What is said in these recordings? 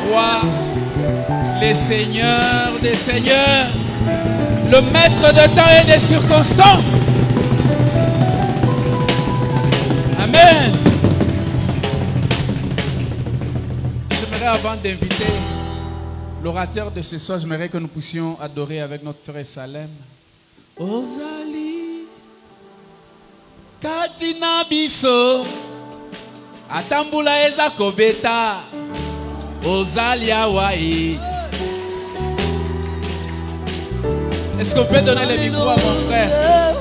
rois, le Seigneur des seigneurs, le maître de temps et des circonstances. Amen. J'aimerais, avant d'inviter l'orateur de ce soir, j'aimerais que nous puissions adorer avec notre frère Salem. Ozali Katina biso Atambula eza kobeta Ozali Hawaii. Est-ce qu'on peut donner le micro à mon frère?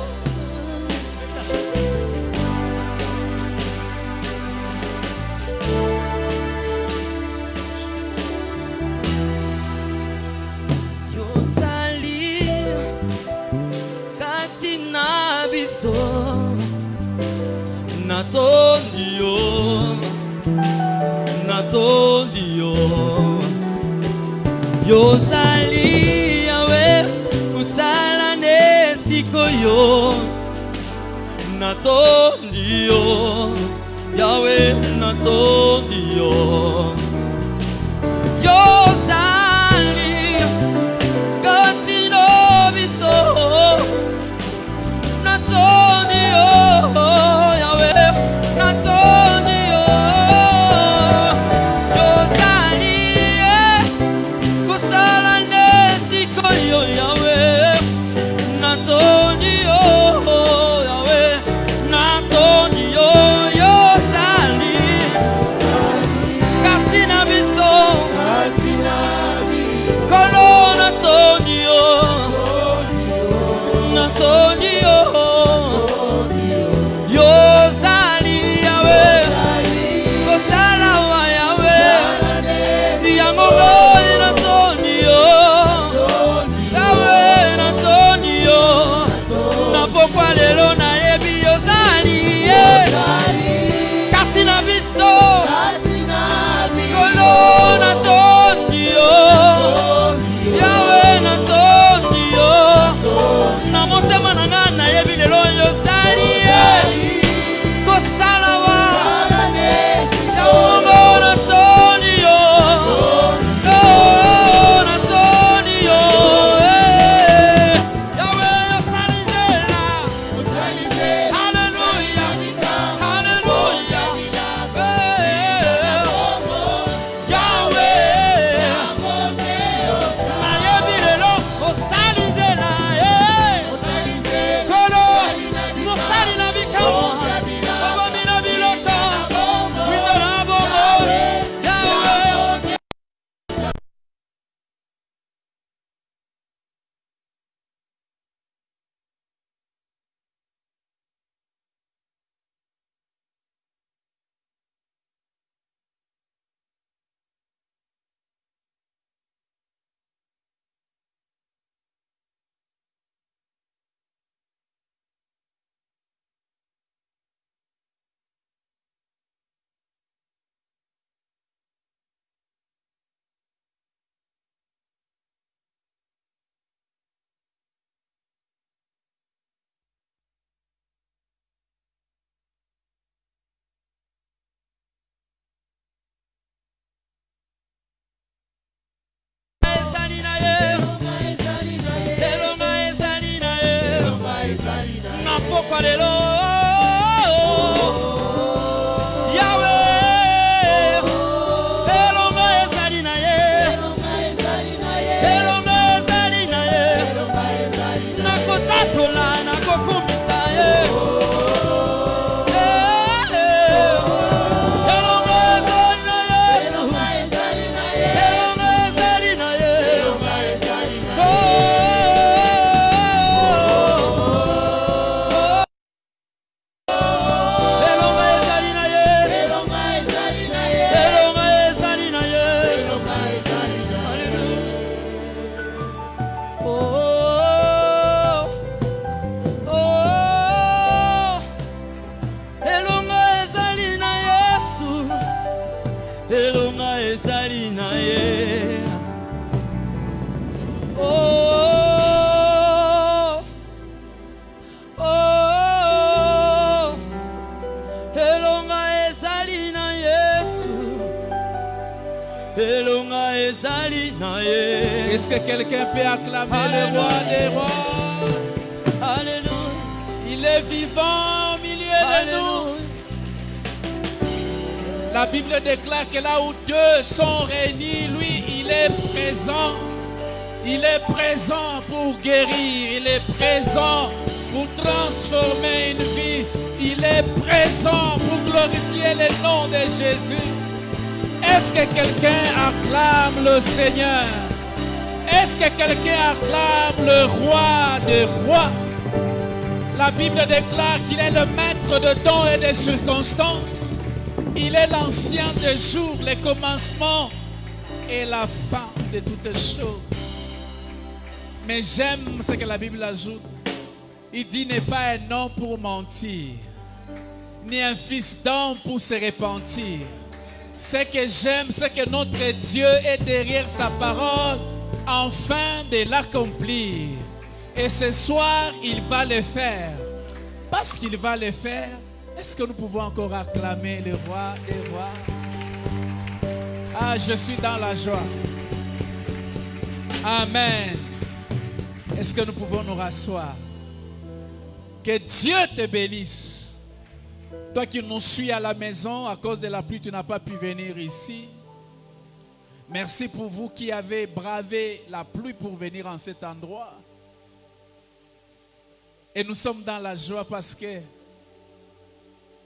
Natondio Yozali Yawe kusala nesiko yo Natondio Yawe natondio Yozali Katino biso Natondio Yawe natondio ezali na ye. Est-ce que quelqu'un peut acclamer le roi des rois? Alléluia. Il est vivant au milieu de nous. La Bible déclare que là où deux sont réunis, lui, il est présent. Il est présent pour guérir. Il est présent pour transformer une vie. Il est présent pour glorifier le nom de Jésus. Est-ce que quelqu'un acclame le Seigneur? Est-ce que quelqu'un acclame le roi des rois? La Bible déclare qu'il est le maître de temps et des circonstances. Il est l'ancien des jours, le commencement et la fin de toutes choses. Mais j'aime ce que la Bible ajoute. Il dit n'est pas un homme pour mentir, ni un fils d'homme pour se repentir. Ce que j'aime, c'est que notre Dieu est derrière sa parole, afin de l'accomplir. Et ce soir, il va le faire. Parce qu'il va le faire, est-ce que nous pouvons encore acclamer le roi des rois? Ah, je suis dans la joie. Amen. Est-ce que nous pouvons nous rasseoir? Que Dieu te bénisse. Toi qui nous suis à la maison, à cause de la pluie, tu n'as pas pu venir ici. Merci pour vous qui avez bravé la pluie pour venir en cet endroit. Et nous sommes dans la joie parce que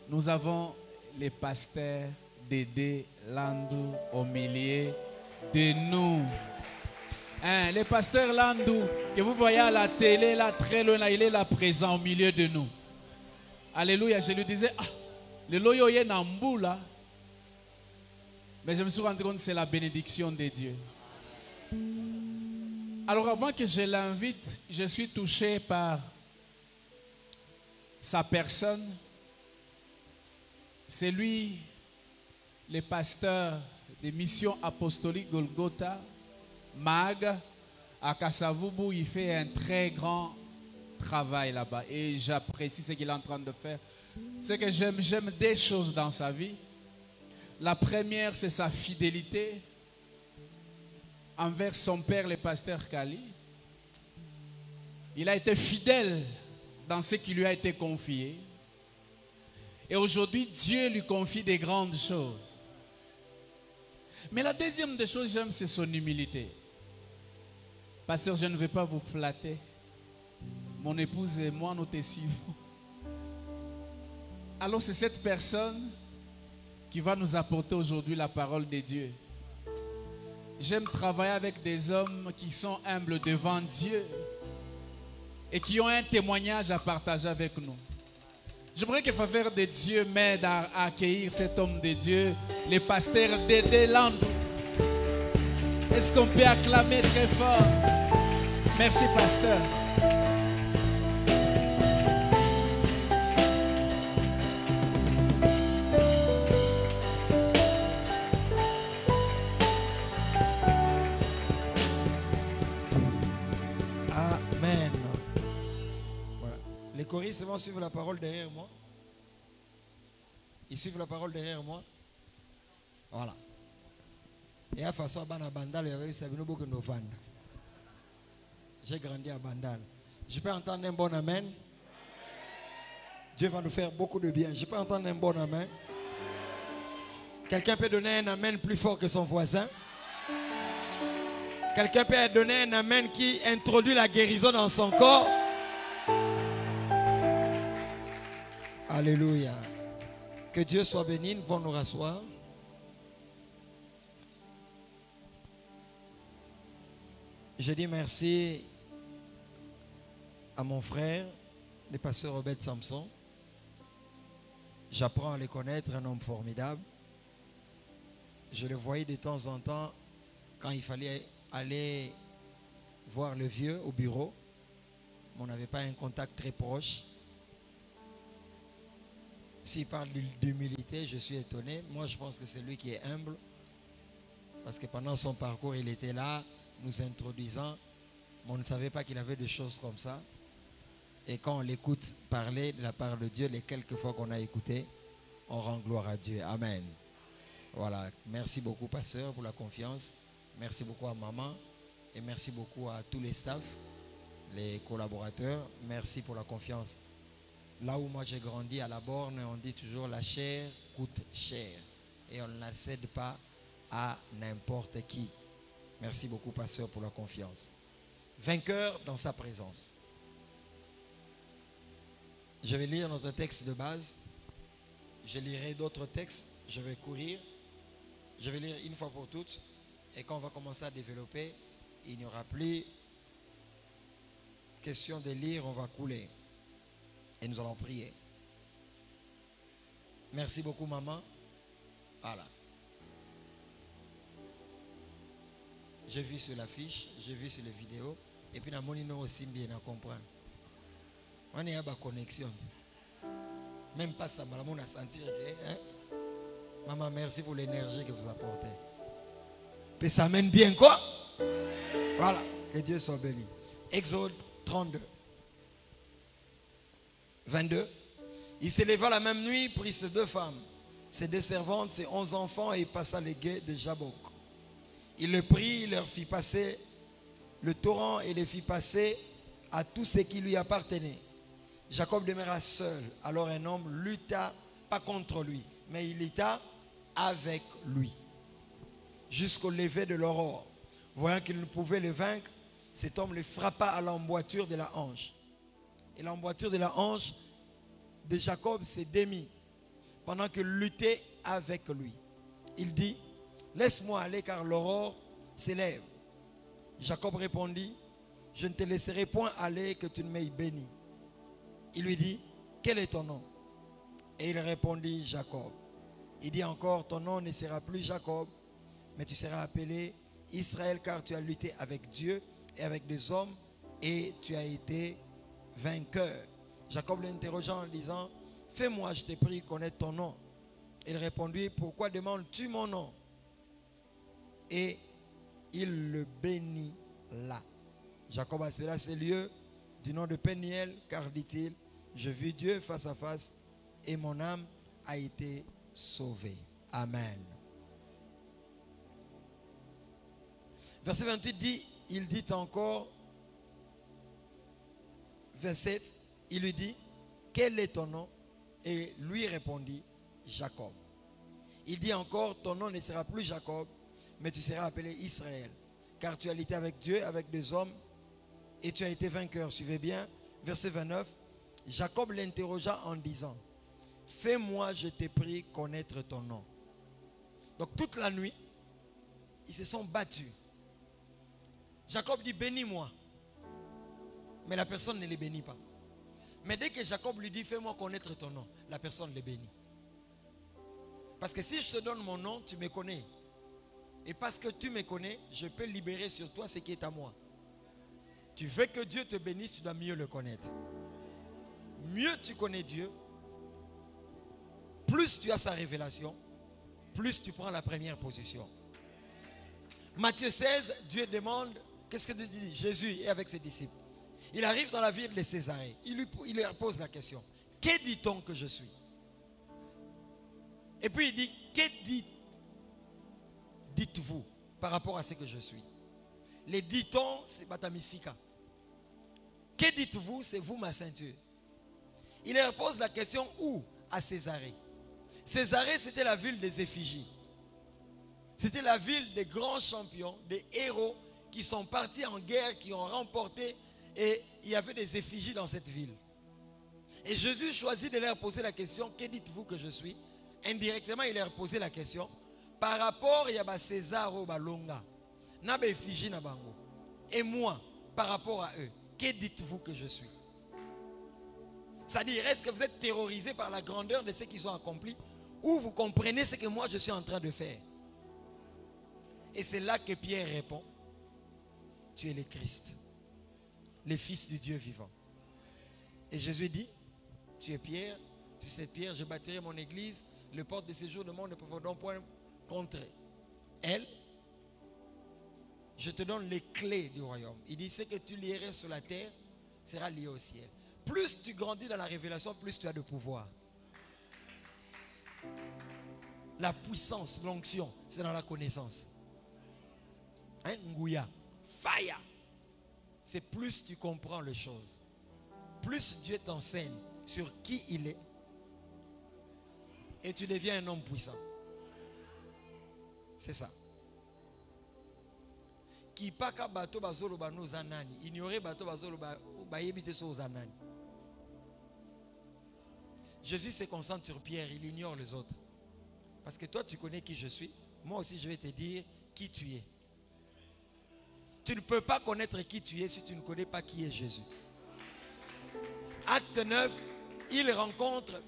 nous avons les pasteurs Dédé Landou au milieu de nous. Hein, le pasteur Landou, que vous voyez à la télé, là, très loin, là, il est là présent au milieu de nous. Alléluia, je lui disais, ah, le loyo est nambou là. Mais je me suis rendu compte que c'est la bénédiction de Dieu. Alors avant que je l'invite, je suis touché par sa personne. C'est lui, le pasteur des missions apostoliques Golgotha, Mag, à Kasavubu. Il fait un très grand travail là-bas et j'apprécie ce qu'il est en train de faire. C'est que j'aime des choses dans sa vie. La première, c'est sa fidélité envers son père, le pasteur Kali. Il a été fidèle dans ce qui lui a été confié. Et aujourd'hui, Dieu lui confie des grandes choses. Mais la deuxième des choses que j'aime, c'est son humilité. Pasteur, je ne vais pas vous flatter. Mon épouse et moi, nous te suivons. Alors c'est cette personne qui va nous apporter aujourd'hui la parole de Dieu. J'aime travailler avec des hommes qui sont humbles devant Dieu et qui ont un témoignage à partager avec nous. J'aimerais que faveur de Dieu m'aide à accueillir cet homme de Dieu, le pasteur Dédé Landou. Est-ce qu'on peut acclamer très fort? Merci, pasteur. Amen. Voilà. Les choristes vont suivre la parole derrière moi. Ils suivent la parole derrière moi. Voilà. Et à façon à Bandal, j'ai grandi à Bandal. Je peux entendre un bon amen. Dieu va nous faire beaucoup de bien. Je peux entendre un bon amen. Quelqu'un peut donner un amen plus fort que son voisin. Quelqu'un peut donner un amen qui introduit la guérison dans son corps. Alléluia. Que Dieu soit béni. Nous pouvons nous rasseoir. Je dis merci à mon frère, le pasteur Robert Samson. J'apprends à le connaître, un homme formidable. Je le voyais de temps en temps quand il fallait aller voir le vieux au bureau. Mais on n'avait pas un contact très proche. S'il parle d'humilité, je suis étonné. Moi, je pense que c'est lui qui est humble. Parce que pendant son parcours, il était là, nous introduisant. Mais on ne savait pas qu'il avait des choses comme ça. Et quand on l'écoute parler de la part de Dieu, les quelques fois qu'on a écouté, on rend gloire à Dieu. Amen. Voilà. Merci beaucoup, pasteur, pour la confiance. Merci beaucoup à maman. Et merci beaucoup à tous les staffs, les collaborateurs. Merci pour la confiance. Là où moi j'ai grandi à la borne, on dit toujours la chair coûte cher. Et on ne la cède pas à n'importe qui. Merci beaucoup, pasteur, pour la confiance. Vainqueur dans sa présence. Je vais lire notre texte de base. Je lirai d'autres textes. Je vais courir. Je vais lire une fois pour toutes. Et quand on va commencer à développer, il n'y aura plus question de lire, on va couler. Et nous allons prier. Merci beaucoup, maman. Voilà. J'ai vu sur l'affiche, j'ai vu sur les vidéos. Et puis, nous aussi bien à comprendre. On est à la connexion. Même pas ça, on a senti. Hein? Maman, merci pour l'énergie que vous apportez. Puis ça mène bien quoi? Voilà. Que Dieu soit béni. Exode 32. 22. Il s'éleva la même nuit, prit ses 2 femmes, ses 2 servantes, ses 11 enfants, et il passa les gués de Jabok. Il le prit, il leur fit passer le torrent et les fit passer à tout ce qui lui appartenait. Jacob demeura seul. Alors un homme lutta, pas contre lui, mais il lutta avec lui, jusqu'au lever de l'aurore. Voyant qu'il ne pouvait le vaincre, cet homme le frappa à l'emboîture de la hanche. Et l'emboîture de la hanche de Jacob s'est démise pendant qu'il luttait avec lui. Il dit, laisse-moi aller car l'aurore s'élève. Jacob répondit, je ne te laisserai point aller que tu ne m'aies béni. Il lui dit, quel est ton nom? Et il répondit, Jacob. Il dit encore, ton nom ne sera plus Jacob, mais tu seras appelé Israël, car tu as lutté avec Dieu et avec des hommes, et tu as été vainqueur. Jacob l'interrogea en disant, fais-moi, je t'ai prie, connaître ton nom. Il répondit, pourquoi demandes-tu mon nom? Et il le bénit là. Jacob appela ce lieu du nom de Péniel, car dit-il, je vis Dieu face à face, et mon âme a été sauvée. Amen. Verset 28 dit, il dit encore, verset 7, il lui dit, quel est ton nom? Et lui répondit, Jacob. Il dit encore, ton nom ne sera plus Jacob, mais tu seras appelé Israël, car tu as lutté avec Dieu, avec des hommes, et tu as été vainqueur. Suivez bien, verset 29, Jacob l'interrogea en disant, fais-moi, je t'ai prie, connaître ton nom. Donc toute la nuit, ils se sont battus. Jacob dit, bénis-moi. Mais la personne ne les bénit pas. Mais dès que Jacob lui dit, fais-moi connaître ton nom, la personne les bénit. Parce que si je te donne mon nom, tu me connais. Et parce que tu me connais, je peux libérer sur toi ce qui est à moi. Tu veux que Dieu te bénisse, tu dois mieux le connaître. Mieux tu connais Dieu, plus tu as sa révélation, plus tu prends la première position. Matthieu 16, Dieu demande, qu'est-ce que Dieu dit? Jésus est avec ses disciples. Il arrive dans la ville de Césarée. Il leur pose la question. Que dit-on que je suis? Et puis il dit, que dites-vous par rapport à ce que je suis? Les dit-on, c'est Batamisika. Que dites-vous? C'est vous ma ceinture. Il leur pose la question où? À Césarée. Césarée, c'était la ville des effigies. C'était la ville des grands champions, des héros qui sont partis en guerre, qui ont remporté, et il y avait des effigies dans cette ville. Et Jésus choisit de leur poser la question, que dites-vous que je suis? Indirectement, il leur posait la question par rapport à César ou Balonga, na effigie na bango. Et moi, par rapport à eux, que dites-vous que je suis? C'est-à-dire, est-ce que vous êtes terrorisé par la grandeur de ce qu'ils ont accompli, ou vous comprenez ce que moi je suis en train de faire? Et c'est là que Pierre répond, tu es le Christ, le Fils du Dieu vivant. Et Jésus dit, tu es Pierre, sur cette pierre je bâtirai mon église, les portes de séjour de monde ne pourront point contre elle. Je te donne les clés du royaume. Il dit, ce que tu lierais sur la terre sera lié au ciel. Plus tu grandis dans la révélation, plus tu as de pouvoir. La puissance, l'onction, c'est dans la connaissance. Hein, Ngouya. Fire. C'est plus tu comprends les choses. Plus Dieu t'enseigne sur qui il est. Et tu deviens un homme puissant. C'est ça. Qui paka bato bazolo ba no zanani. Ignorer bato bazolo ba yebite so zanani. Jésus se concentre sur Pierre, il ignore les autres. Parce que toi tu connais qui je suis. Moi aussi je vais te dire qui tu es. Tu ne peux pas connaître qui tu es si tu ne connais pas qui est Jésus. Acte 9, il rencontre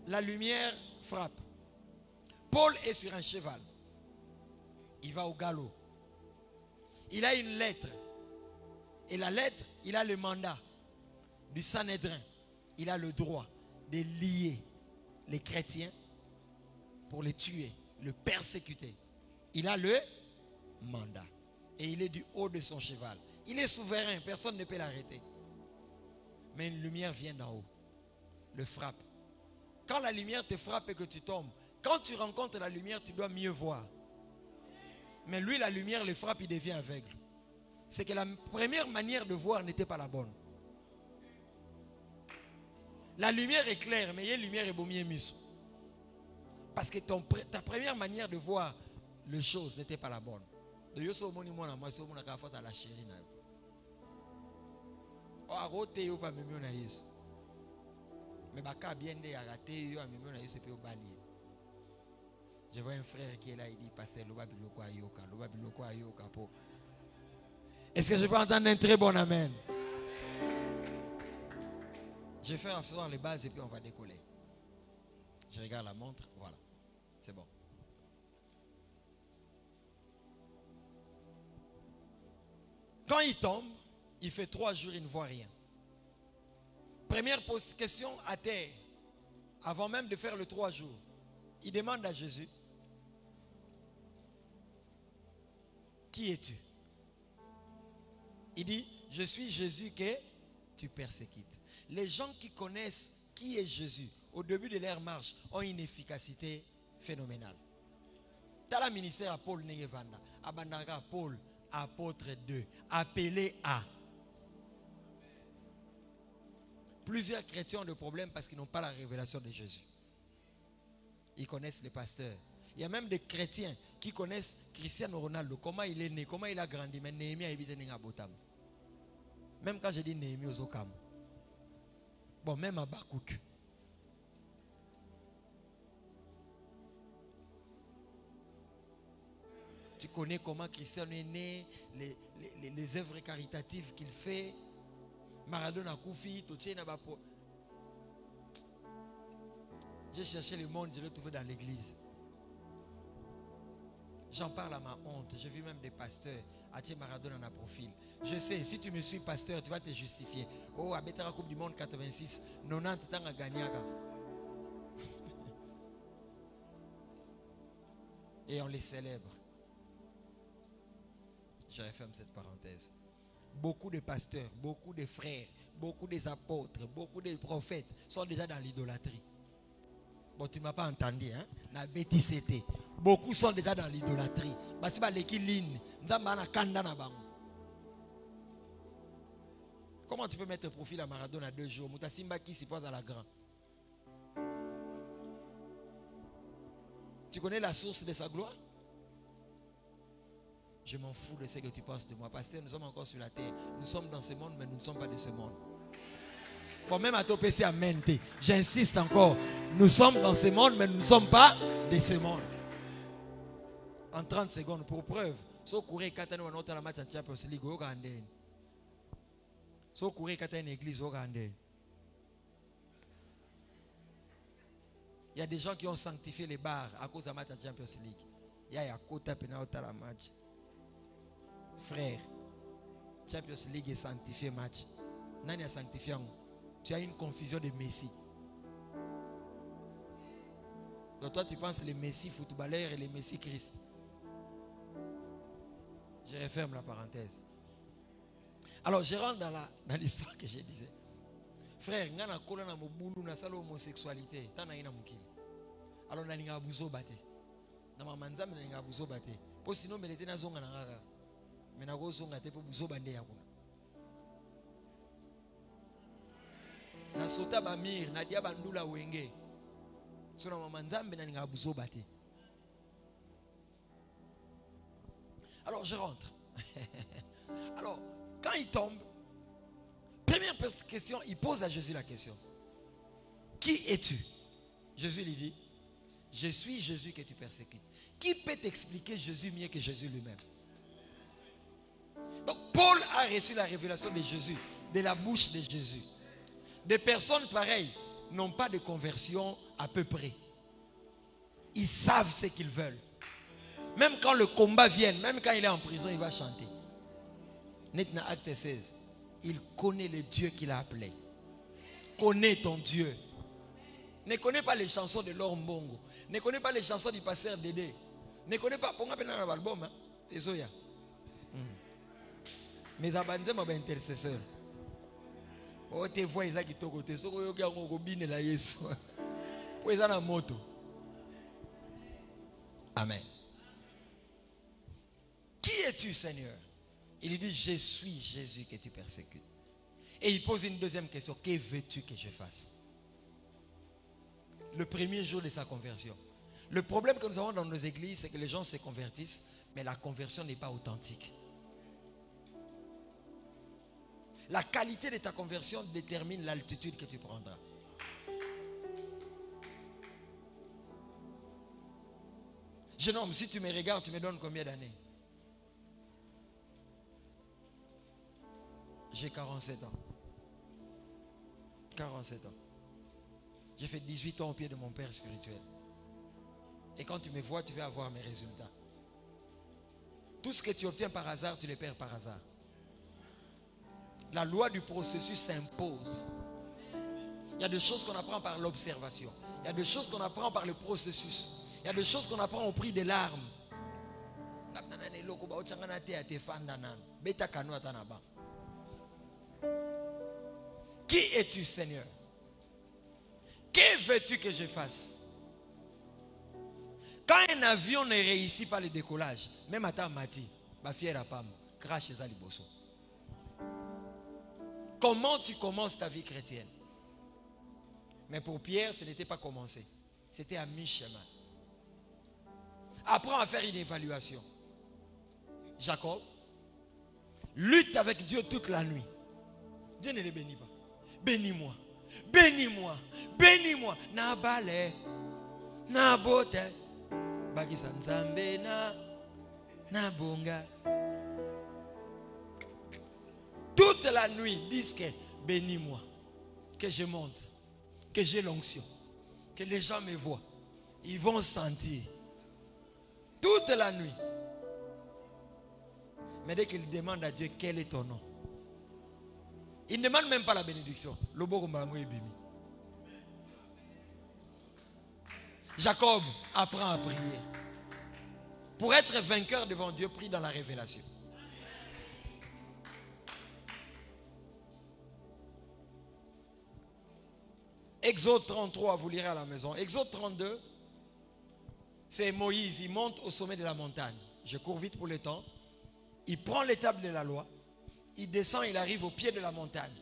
la lumière frappe. Paul est sur un cheval. Il va au galop. Il a une lettre. Et la lettre, il a le mandat du Sanhédrin. Il a le droit de lier les chrétiens pour les tuer, le persécuter. Il a le mandat. Et il est du haut de son cheval. Il est souverain, personne ne peut l'arrêter. Mais une lumière vient d'en haut. Le frappe. Quand la lumière te frappe et que tu tombes, quand tu rencontres la lumière, tu dois mieux voir. Mais lui, la lumière le frappe, il devient aveugle. C'est que la première manière de voir n'était pas la bonne. La lumière est claire, mais la lumière est beau mieux miso. Parce que ta première manière de voir les choses n'était pas la bonne. De yo so moni mona moi so mona ka fota la chérie na. O arote yo pa memi na Yesu. Mais baka bien de arate yo a memi na Yesu pe o balier. Je vois un frère qui est là, il dit pasteur loba biloko ayoka, loba biloko ayoka po. Est-ce que je peux entendre un très bon amen? Je vais faire en faisant les bases et puis on va décoller. Je regarde la montre, voilà. C'est bon. Quand il tombe, il fait 3 jours, il ne voit rien. Première question à terre, avant même de faire le 3 jours, il demande à Jésus, qui es-tu? Il dit, je suis Jésus que tu persécutes. Les gens qui connaissent qui est Jésus, au début de leur marche, ont une efficacité phénoménale. Dans le ministère à Paul Negevanda, à Bandara, Paul, apôtre 2, appelé à. Plusieurs chrétiens ont des problèmes parce qu'ils n'ont pas la révélation de Jésus. Ils connaissent les pasteurs. Il y a même des chrétiens qui connaissent Cristiano Ronaldo, comment il est né, comment il a grandi, mais Néhémie a évité Nengabotam. Même quand je dis Néhémie aux Okam. Bon, même à Bakouk. Tu connais comment Cristiano est né, les œuvres caritatives qu'il fait. Maradona Koufi, Totiena Bapo. J'ai cherché le monde, je l'ai trouvé dans l'église. J'en parle à ma honte. J'ai vu même des pasteurs. Atie Maradona en a profil. Je sais, si tu me suis pasteur, tu vas te justifier. Oh, à Betara Coupe du Monde 86, 90 ans à Gagnaga. Et on les célèbre. Je referme cette parenthèse. Beaucoup de pasteurs, beaucoup de frères, beaucoup des apôtres, beaucoup de prophètes sont déjà dans l'idolâtrie. Bon, tu ne m'as pas entendu, hein? La bêtisité. Beaucoup sont déjà dans l'idolâtrie. Comment tu peux mettre profil à Maradona 2 jours? Moutasimba qui s'y pose à la grande. Tu connais la source de sa gloire? Je m'en fous de ce que tu penses de moi. Parce que nous sommes encore sur la terre. Nous sommes dans ce monde, mais nous ne sommes pas de ce monde. Quand même à t'opécer à mente. J'insiste encore. Nous sommes dans ce monde, mais nous ne sommes pas de ce monde. En 30 secondes, pour preuve. So courir quand on a la match en Champions League, au Rwandais. So courir quand on a une église, au Rwandais. Il y a des gens qui ont sanctifié les bars à cause de la match en Champions League. Il y a Kota Penauta la match. Frère, Champions League est sanctifié match. Nani a sanctifié. Tu as une confusion de Messi. Donc toi tu penses les Messi footballeurs et les Messi Christ. Je referme la parenthèse. Alors je rentre dans l'histoire que je disais. Frère, il y a une homosexualité. Alors il y a un bate. Pour sinon, il y a Mais na go songa te po buzo bande ya kuna. Na sota ba mir na dia bandula wenge. Sona mama nzambe na ninga buzo bate. Alors je rentre. Alors quand il tombe, première question, il pose à Jésus la question. Qui es-tu? Jésus lui dit, je suis Jésus que tu persécutes. Qui peut t'expliquer Jésus mieux que Jésus lui-même? Donc Paul a reçu la révélation de Jésus, de la bouche de Jésus. Des personnes pareilles n'ont pas de conversion à peu près. Ils savent ce qu'ils veulent. Même quand le combat vient, même quand il est en prison, il va chanter. Maintenant, acte 16. Il connaît le Dieu qu'il a appelé. Connais ton Dieu. Ne connais pas les chansons de Laure Mbongo. Ne connais pas les chansons du pasteur Dédé. Ne connais pas. Pour moi, l'album. Désolé. Mais abandonne ma intercesseur. Oh, te vois, ils ont qui toko te. Soko yo ki ango kobine la Yesu. Pour ils ont la moto. Amen. Qui es-tu, Seigneur? Il dit, je suis Jésus que tu persécutes. Et il pose une deuxième question. Que veux-tu que je fasse? Le premier jour de sa conversion. Le problème que nous avons dans nos églises, c'est que les gens se convertissent, mais la conversion n'est pas authentique. La qualité de ta conversion détermine l'altitude que tu prendras. Jeune homme, si tu me regardes, tu me donnes combien d'années? J'ai 47 ans. 47 ans. J'ai fait 18 ans au pied de mon père spirituel. Et quand tu me vois, tu vas avoir mes résultats. Tout ce que tu obtiens par hasard, tu le perds par hasard. La loi du processus s'impose. Il y a des choses qu'on apprend par l'observation. Il y a des choses qu'on apprend par le processus. Il y a des choses qu'on apprend au prix des larmes. Qui es-tu, Seigneur? Que veux-tu que je fasse? Quand un avion ne réussit pas le décollage, même à ta mati, ma fière à Pam, crache les alibosso. Comment tu commences ta vie chrétienne? Mais pour Pierre, ce n'était pas commencé. C'était à mi-chemin. Apprends à faire une évaluation. Jacob lutte avec Dieu toute la nuit. Dieu ne le bénit pas. Bénis-moi, bénis-moi, bénis-moi. Na balé, na bote, bagisa nzambe na bonga. Toute la nuit, disent que bénis-moi, que je monte, que j'ai l'onction, que les gens me voient. Ils vont sentir. Toute la nuit. Mais dès qu'il demande à Dieu quel est ton nom, il ne demande même pas la bénédiction. Jacob apprend à prier. Pour être vainqueur devant Dieu, prie dans la révélation. Exode 33, vous lirez à la maison. Exode 32, c'est Moïse, il monte au sommet de la montagne. Je cours vite pour le temps. Il prend l'étape de la loi. Il descend, il arrive au pied de la montagne.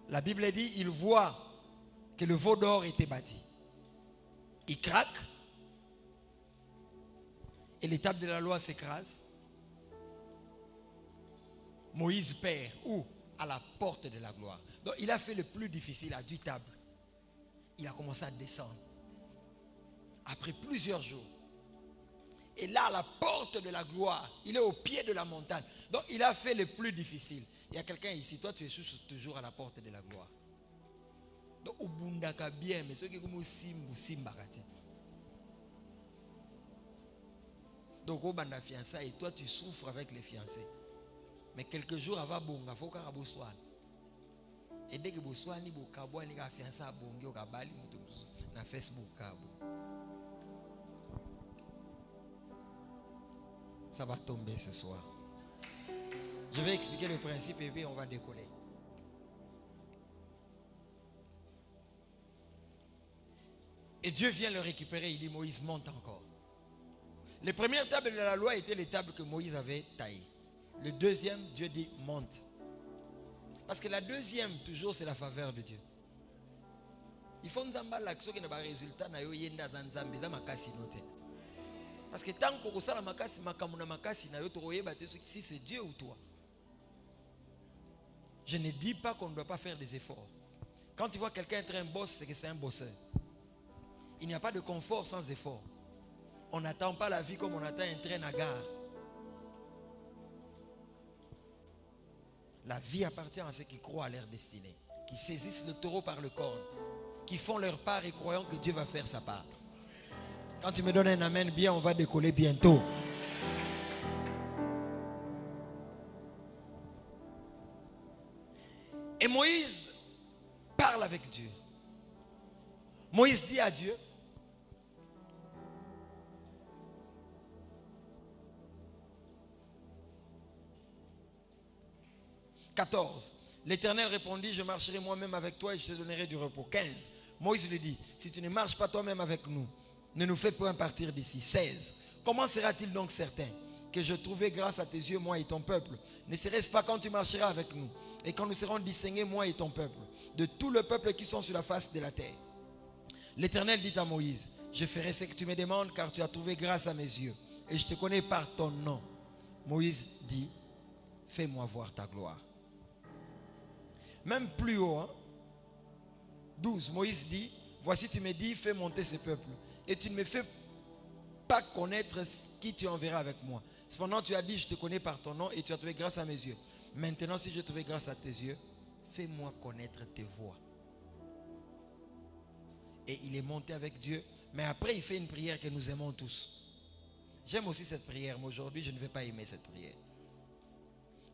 La Bible dit, il voit que le veau d'or était bâti. Il craque. Et l'étape de la loi s'écrase. Moïse perd. Où? À la porte de la gloire. Donc il a fait le plus difficile à du table. Il a commencé à descendre. Après plusieurs jours. Et là, à la porte de la gloire, il est au pied de la montagne. Donc, il a fait le plus difficile. Il y a quelqu'un ici, toi, tu es toujours à la porte de la gloire. Donc, au bundaka bien, mais ceux qui comme simbakati. Donc, au banda fiançailles, et toi, tu souffres avec les fiancés. Mais quelques jours avant bonga, il faut qu'on a. Et dès que vous soignez, vous avez un fiancé à bonga, vous avez un Facebook. Ça va tomber ce soir. Je vais expliquer le principe et puis on va décoller. Et Dieu vient le récupérer. Il dit, Moïse, monte encore. Les premières tables de la loi étaient les tables que Moïse avait taillées. Le deuxième, Dieu dit monte. Parce que la deuxième, toujours, c'est la faveur de Dieu. Il faut nous emballer l'action qui n'a pas de résultat. Parce que tant qu'on a makasi, si c'est Dieu ou toi. Je ne dis pas qu'on ne doit pas faire des efforts. Quand tu vois quelqu'un être un boss, c'est que c'est un bosseur. Il n'y a pas de confort sans effort. On n'attend pas la vie comme on attend un train à gare. La vie appartient à ceux qui croient à leur destinée, qui saisissent le taureau par le corne, qui font leur part et croyant que Dieu va faire sa part. Quand tu me donnes un amen bien, on va décoller bientôt. Et Moïse parle avec Dieu. Moïse dit à Dieu, « 14. L'Éternel répondit, je marcherai moi-même avec toi et je te donnerai du repos. 15. Moïse lui dit, si tu ne marches pas toi-même avec nous, ne nous fais point partir d'ici. 16. Comment sera-t-il donc certain que je trouverai grâce à tes yeux, moi et ton peuple? Ne serait-ce pas quand tu marcheras avec nous et quand nous serons distingués, moi et ton peuple, de tout le peuple qui sont sur la face de la terre? L'Éternel dit à Moïse, je ferai ce que tu me demandes car tu as trouvé grâce à mes yeux et je te connais par ton nom. Moïse dit, fais-moi voir ta gloire. Même plus haut, 12, Moïse dit, voici tu me dis, fais monter ce peuple. Et tu ne me fais pas connaître qui tu enverras avec moi. Cependant, tu as dit, je te connais par ton nom et tu as trouvé grâce à mes yeux. Maintenant, si j'ai trouvé grâce à tes yeux, fais-moi connaître tes voies. Et il est monté avec Dieu. Mais après, il fait une prière que nous aimons tous. J'aime aussi cette prière, mais aujourd'hui, je ne vais pas aimer cette prière.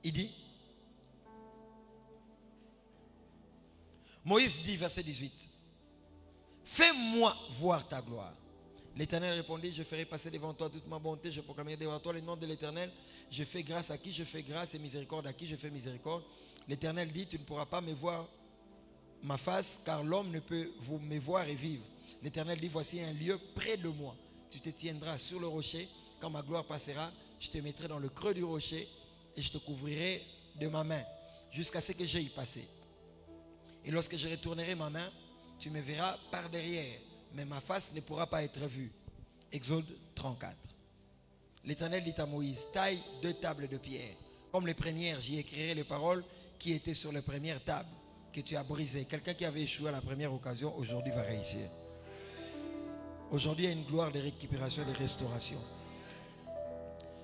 Il dit, Moïse dit, verset 18, fais-moi voir ta gloire. L'Éternel répondit, je ferai passer devant toi toute ma bonté, je proclamerai devant toi le nom de l'Éternel. Je fais grâce à qui je fais grâce et miséricorde à qui je fais miséricorde. L'Éternel dit, tu ne pourras pas me voir ma face, car l'homme ne peut me voir et vivre. L'Éternel dit, voici un lieu près de moi. Tu te tiendras sur le rocher. Quand ma gloire passera, je te mettrai dans le creux du rocher et je te couvrirai de ma main jusqu'à ce que j'aille passer. Et lorsque je retournerai ma main, tu me verras par derrière, mais ma face ne pourra pas être vue. Exode 34. L'Éternel dit à Moïse, taille 2 tables de pierre. Comme les premières, j'y écrirai les paroles qui étaient sur les premières tables que tu as brisées. Quelqu'un qui avait échoué à la première occasion, aujourd'hui va réussir. Aujourd'hui, il y a une gloire de récupération et de restauration.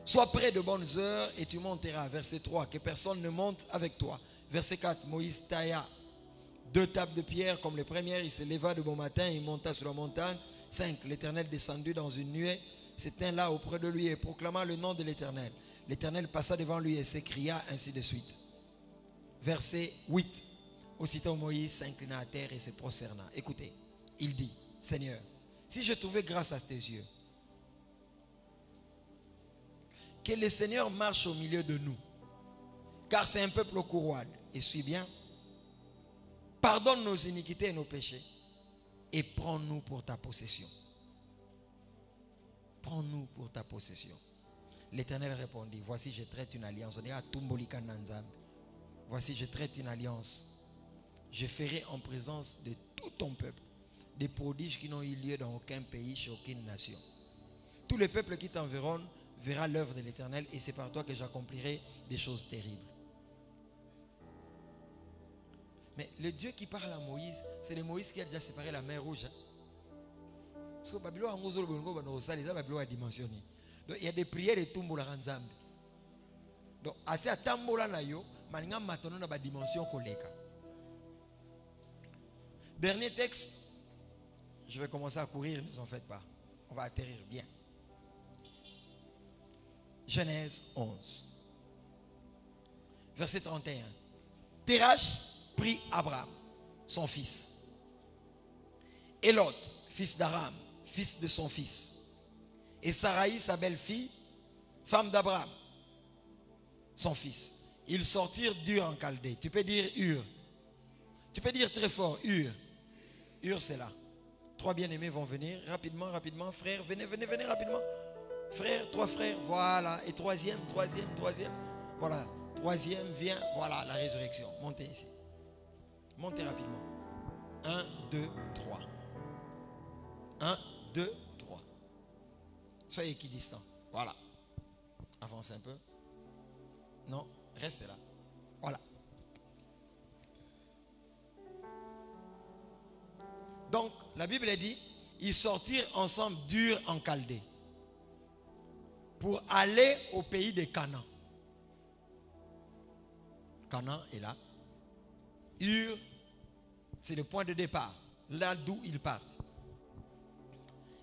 Sois près de bonnes heures et tu monteras. Verset 3, que personne ne monte avec toi. Verset 4, Moïse tailla 2 tables de pierre comme les premières. Il se leva de bon matin, il monta sur la montagne. 5, l'Éternel descendit dans une nuée, s'éteint là auprès de lui et proclama le nom de l'Éternel. L'Éternel passa devant lui et s'écria ainsi de suite. Verset 8, aussitôt Moïse s'inclina à terre et se prosterna. Écoutez, il dit, Seigneur, si je trouvais grâce à tes yeux, que le Seigneur marche au milieu de nous, car c'est un peuple courroide. Et suis bien, pardonne nos iniquités et nos péchés et prends-nous pour ta possession. Prends-nous pour ta possession. L'Éternel répondit, voici je traite une alliance. Voici je traite une alliance. Je ferai en présence de tout ton peuple des prodiges qui n'ont eu lieu dans aucun pays, chez aucune nation. Tous les peuples qui t'environnent verra l'œuvre de l'Éternel et c'est par toi que j'accomplirai des choses terribles. Mais le Dieu qui parle à Moïse, c'est le Moïse qui a déjà séparé la mer rouge. Parce que donc il y a des prières et tout le monde. Donc assez à tambola na yo, maninga matono na ba dimension koleka. Dernier texte. Je vais commencer à courir, ne vous en faites pas. On va atterrir bien. Genèse 11. Verset 31. Terach prit Abraham, son fils. Et Lot, fils d'Aram, fils de son fils. Et Sarai, sa belle-fille, femme d'Abraham, son fils. Ils sortirent d'Ur en Chaldée. Tu peux dire Ur. Tu peux dire très fort Ur. Ur, c'est là. 3 bien-aimés vont venir. Rapidement, rapidement. Frères, venez rapidement. Frères, 3 frères. Voilà. Et troisième. Voilà. Troisième vient, voilà la résurrection. Montez ici. Montez rapidement. 1, 2, 3. 1, 2, 3. Soyez équidistants. Voilà. Avancez un peu. Non, restez là. Voilà. Donc, la Bible dit, ils sortirent ensemble d'Ur en Chaldée pour aller au pays de Canaan. Canaan est là. Ur, c'est le point de départ, là d'où ils partent.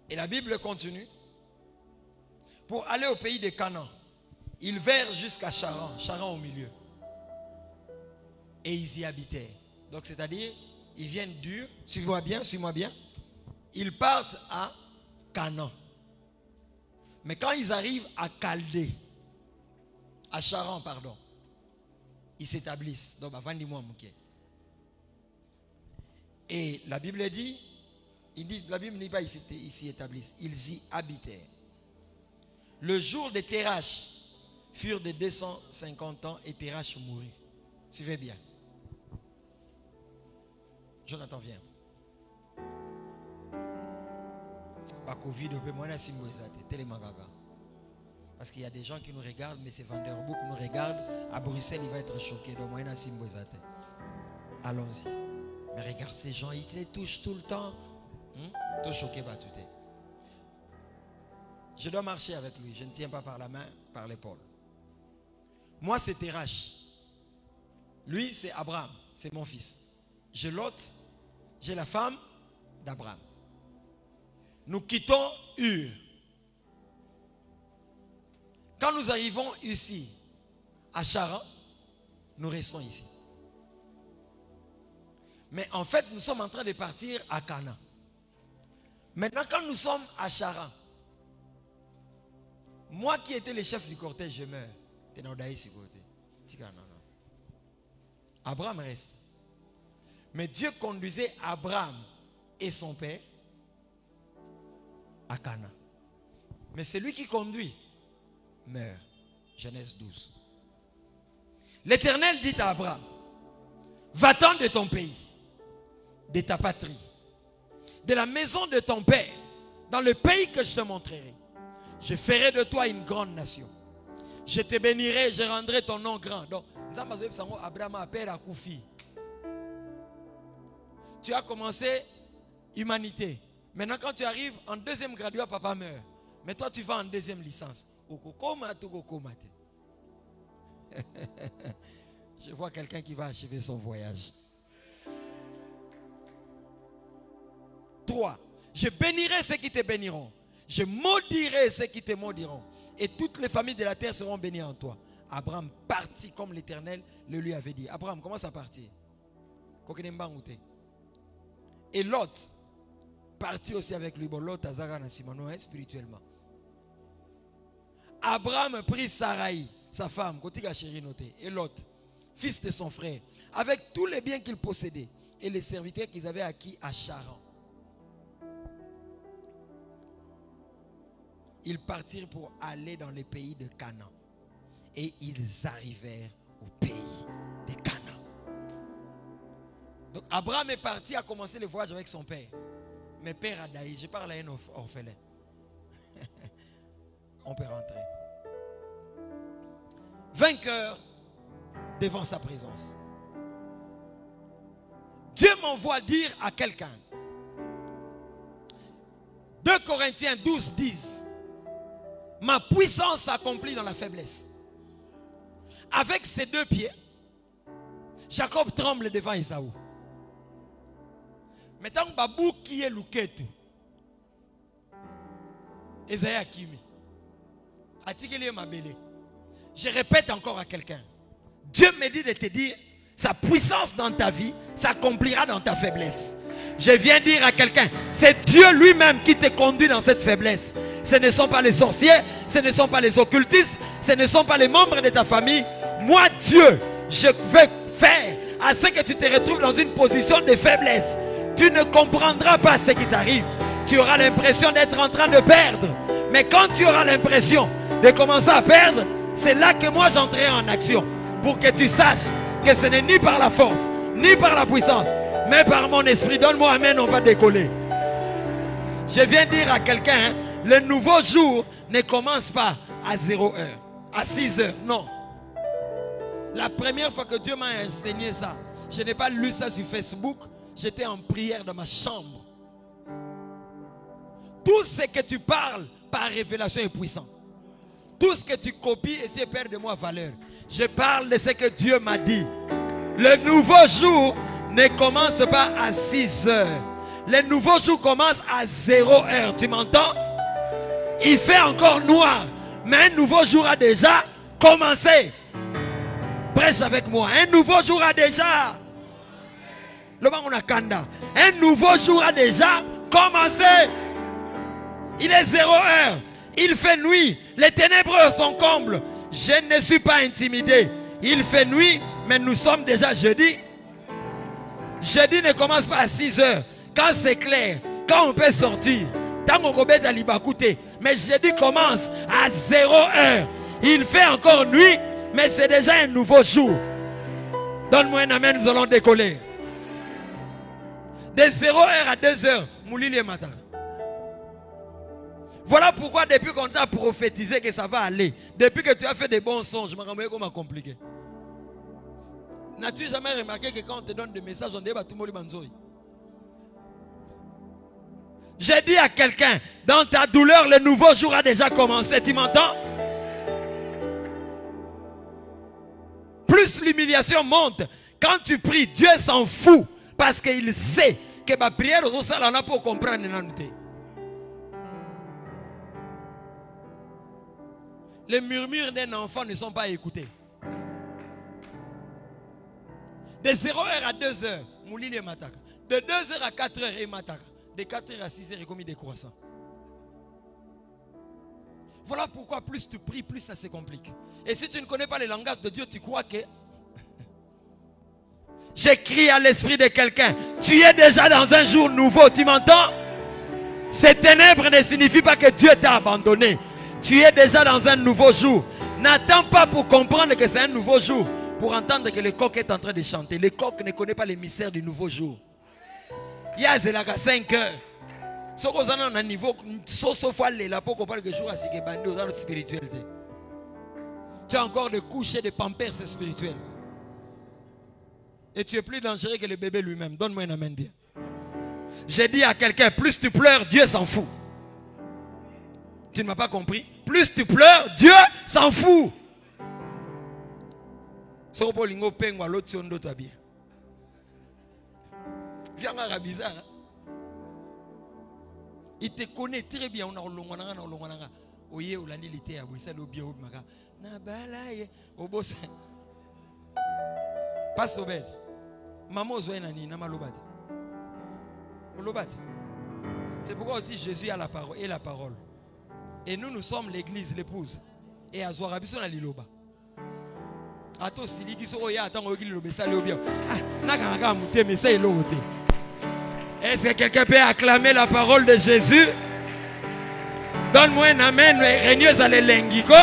Et la Bible continue. Pour aller au pays de Canaan, ils vinrent jusqu'à Charan, Charan au milieu. Et ils y habitaient. Donc c'est-à-dire, ils viennent d'Ur, suivez-moi bien, suivez-moi bien. Ils partent à Canaan. Mais quand ils arrivent à Chaldée, à Charan, pardon, ils s'établissent. Donc, et la Bible dit, la Bible ne dit pas ils s'y établissent, ils y habitaient. Le jour de Térach furent de 250 ans et Térach mourut. Suivez bien. Jonathan, viens. Parce qu'il y a des gens qui nous regardent, mais ces vendeurs beaucoup nous regardent. À Bruxelles, il va être choqué. Donc, allons-y. Mais regarde ces gens, ils te touchent tout le temps. Tout choqué, bah tout est. Je dois marcher avec lui. Je ne tiens pas par la main, par l'épaule. Moi, c'est Térach. Lui, c'est Abraham. C'est mon fils. J'ai Lot. J'ai la femme d'Abraham. Nous quittons Ur. Quand nous arrivons ici, à Charan, nous restons ici. Mais en fait, nous sommes en train de partir à Canaan. Maintenant, quand nous sommes à Charan, moi qui étais le chef du cortège, je meurs. Abraham reste. Mais Dieu conduisait Abraham et son père à Canaan. Mais c'est lui qui conduit meurt. Genèse 12. L'Éternel dit à Abraham, va-t'en de ton pays, de ta patrie, de la maison de ton père, dans le pays que je te montrerai. Je ferai de toi une grande nation. Je te bénirai, je rendrai ton nom grand. Donc, Abraham a père à Koufi. Tu as commencé humanité. Maintenant, quand tu arrives en deuxième graduat, papa meurt. Mais toi, tu vas en deuxième licence. Je vois quelqu'un qui va achever son voyage. 3. Je bénirai ceux qui te béniront. Je maudirai ceux qui te maudiront. Et toutes les familles de la terre seront bénies en toi. Abraham partit comme l'Éternel le lui avait dit. Abraham, commence à partir. Et Lot partit aussi avec lui. Bon, Lot a spirituellement. Abraham prit Sarai, sa femme, et Lot, fils de son frère, avec tous les biens qu'ils possédaient et les serviteurs qu'ils avaient acquis à Charan. Ils partirent pour aller dans les pays de Canaan. Et ils arrivèrent au pays de Canaan. Donc Abraham est parti, a commencé le voyage avec son père. Mais père a daï, je parle à un orphelin. On peut rentrer. Vainqueur devant sa présence. Dieu m'envoie dire à quelqu'un. 2 Corinthiens 12, 10. Ma puissance s'accomplit dans la faiblesse. Avec ses 2 pieds, Jacob tremble devant Esaü. Maintenant, Babou qui est Luketu. Esaïe Akimi. Atikele Mabele. Je répète encore à quelqu'un. Dieu me dit de te dire, sa puissance dans ta vie s'accomplira dans ta faiblesse. Je viens dire à quelqu'un, c'est Dieu lui-même qui te conduit dans cette faiblesse. Ce ne sont pas les sorciers, ce ne sont pas les occultistes, ce ne sont pas les membres de ta famille. Moi, Dieu, je vais faire à ce que tu te retrouves dans une position de faiblesse. Tu ne comprendras pas ce qui t'arrive. Tu auras l'impression d'être en train de perdre. Mais quand tu auras l'impression de commencer à perdre, c'est là que moi j'entrerai en action. Pour que tu saches que ce n'est ni par la force, ni par la puissance, mais par mon esprit. Donne-moi amen, on va décoller. Je viens dire à quelqu'un, hein, le nouveau jour ne commence pas à 0 heure, à 6 heures, non. La première fois que Dieu m'a enseigné ça, je n'ai pas lu ça sur Facebook, j'étais en prière dans ma chambre. Tout ce que tu parles par révélation est puissant. Tout ce que tu copies, essaie de perdre de moi valeur. Je parle de ce que Dieu m'a dit. Le nouveau jour ne commence pas à 6 heures. Le nouveau jour commence à 0 heure. Tu m'entends? Il fait encore noir. Mais un nouveau jour a déjà commencé. Prêche avec moi. Un nouveau jour a déjà. Un nouveau jour a déjà commencé. Il est 0 heure. Il fait nuit. Les ténèbres sont combles. Je ne suis pas intimidé. Il fait nuit, mais nous sommes déjà jeudi. Jeudi ne commence pas à 6 heures. Quand c'est clair, quand on peut sortir. Mais jeudi commence à 0 heure. Il fait encore nuit, mais c'est déjà un nouveau jour. Donne-moi un amen, nous allons décoller. De 0 heure à 2 heures, Moulili et Matin. Voilà pourquoi depuis qu'on t'a prophétisé que ça va aller, depuis que tu as fait des bons songes, je me rappelle comment compliqué. N'as-tu jamais remarqué que quand on te donne des messages, on dit bah tout le monde. J'ai dit à quelqu'un, dans ta douleur, le nouveau jour a déjà commencé. Tu m'entends? Plus l'humiliation monte, quand tu pries, Dieu s'en fout parce qu'il sait que ma prière est pour comprendre. Les murmures d'un enfant ne sont pas écoutés. De 0 heure à 2 heures, Moulili et Mataka. De 2 heures à 4 heures et Mataka. De 4 heures à 6 heures, il commis des croissants. Voilà pourquoi plus tu pries, plus ça se complique. Et si tu ne connais pas le langage de Dieu, tu crois que... J'écris à l'esprit de quelqu'un. Tu es déjà dans un jour nouveau, tu m'entends? Ces ténèbres ne signifient pas que Dieu t'a abandonné. Tu es déjà dans un nouveau jour. N'attends pas pour comprendre que c'est un nouveau jour, pour entendre que le coq est en train de chanter. Le coq ne connaît pas les mystères du nouveau jour. Il y a 5 heures. Ce qu'on a un niveau, sauf là pour comprendre que jour à ce qui est bandé dans la spiritualité. Tu as encore des couches et des pampers spirituels. Et tu es plus dangereux que le bébé lui-même. Donne-moi un amen bien. J'ai dit à quelqu'un, plus tu pleures, Dieu s'en fout. Tu ne m'as pas compris? Plus tu pleures, Dieu s'en fout. Viens à bizarre. Il te connaît très bien. On a oye olandi lité à Bruxelles au bio maka na balaye au boss. Passe au bel. Maman zoena ni na malobati. Olobati. C'est pourquoi aussi Jésus a la parole et la parole. Et nous sommes l'église, l'épouse. Et à Zoarabiso na liloba. Ato siliki so oya atango yiki liloba ça le bien. Ah na kanga muté mais ça est l'autre. Est-ce que quelqu'un peut acclamer la parole de Jésus? Donne-moi un amen, régneuse à l'élengiko.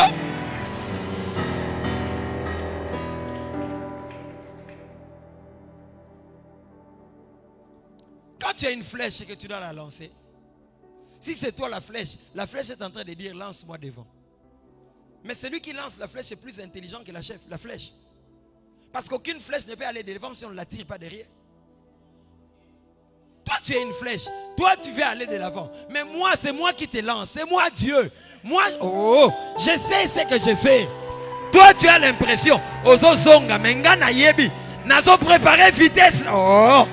Quand tu as une flèche et que tu dois la lancer, si c'est toi la flèche est en train de dire lance-moi devant. Mais celui qui lance la flèche est plus intelligent que la flèche. Parce qu'aucune flèche ne peut aller devant si on ne la tire pas derrière. Toi tu es une flèche, toi tu veux aller de l'avant. Mais moi c'est moi qui te lance, c'est moi Dieu. Moi, je sais ce que je fais. Toi tu as l'impression, ozo zonga menga na yebi, nazo préparer vitesse. Oh.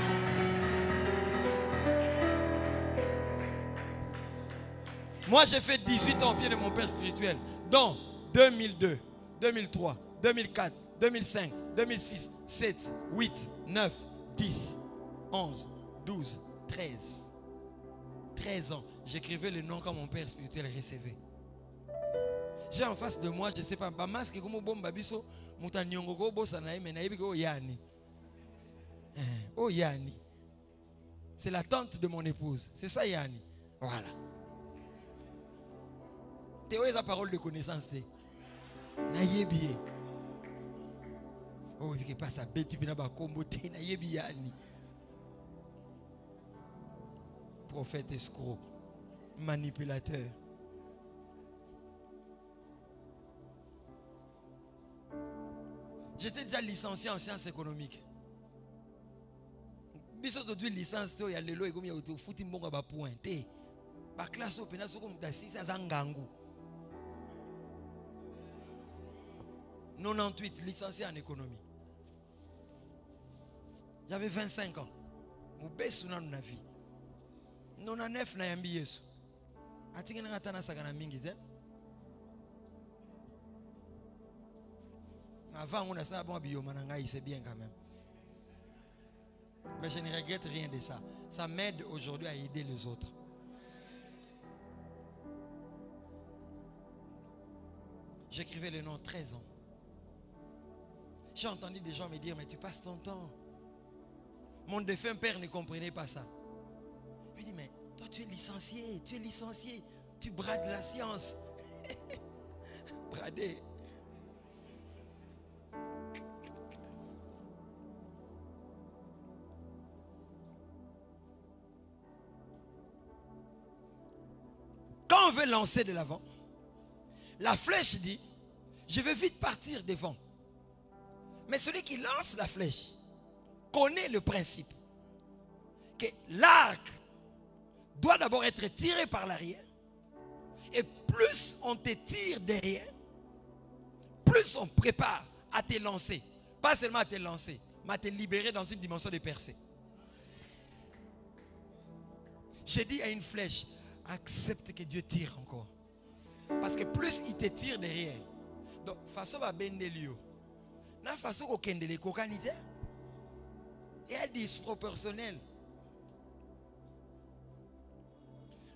Moi j'ai fait 18 ans au pied de mon père spirituel, dont 2002, 2003, 2004, 2005, 2006, 7, 8, 9, 10, 11, 12, 13. 13 ans. J'écrivais le nom quand mon père spirituel recevait. J'ai en face de moi, je ne sais pas, masque comme bon babiso, mutanyongo bossa na mais naïbi go yani. Oh yani. C'est la tante de mon épouse. C'est ça yani. Voilà. Théo est la parole de connaissance. nayebi. Oh, il passe à bêti bina ba kombo te nayebi yani. Prophète escroc, manipulateur. J'étais déjà licencié en sciences économiques. Biso to dwi licence to ya lelo ekomi ya uto futi mbongo ba pointé. Ba classe opena soko mutasi sa zangangu. 98 licencié en économie. J'avais 25 ans. Mubesu na na vie. 99 na yambi Yesu. Atinga na ngata na sakana mingi te. Avant on a ça bon bioma na ngai c'est bien quand même. Mais je ne regrette rien de ça. Ça m'aide aujourd'hui à aider les autres. J'écrivais le nom 13 ans. J'ai entendu des gens me dire, mais tu passes ton temps. Mon défunt père ne comprenait pas ça. Je lui dis, mais toi tu es licencié, tu brades la science. Brader. Quand on veut lancer de l'avant, la flèche dit, je vais vite partir devant. Mais celui qui lance la flèche connaît le principe que l'arc doit d'abord être tiré par l'arrière. Et plus on te tire derrière, plus on prépare à te lancer. Pas seulement à te lancer, mais à te libérer dans une dimension de percée. J'ai dit à une flèche, accepte que Dieu tire encore. Parce que plus il te tire derrière. Donc, façon va bendelio. La façon au kendele kokanite. Et elle dit disproportionnel.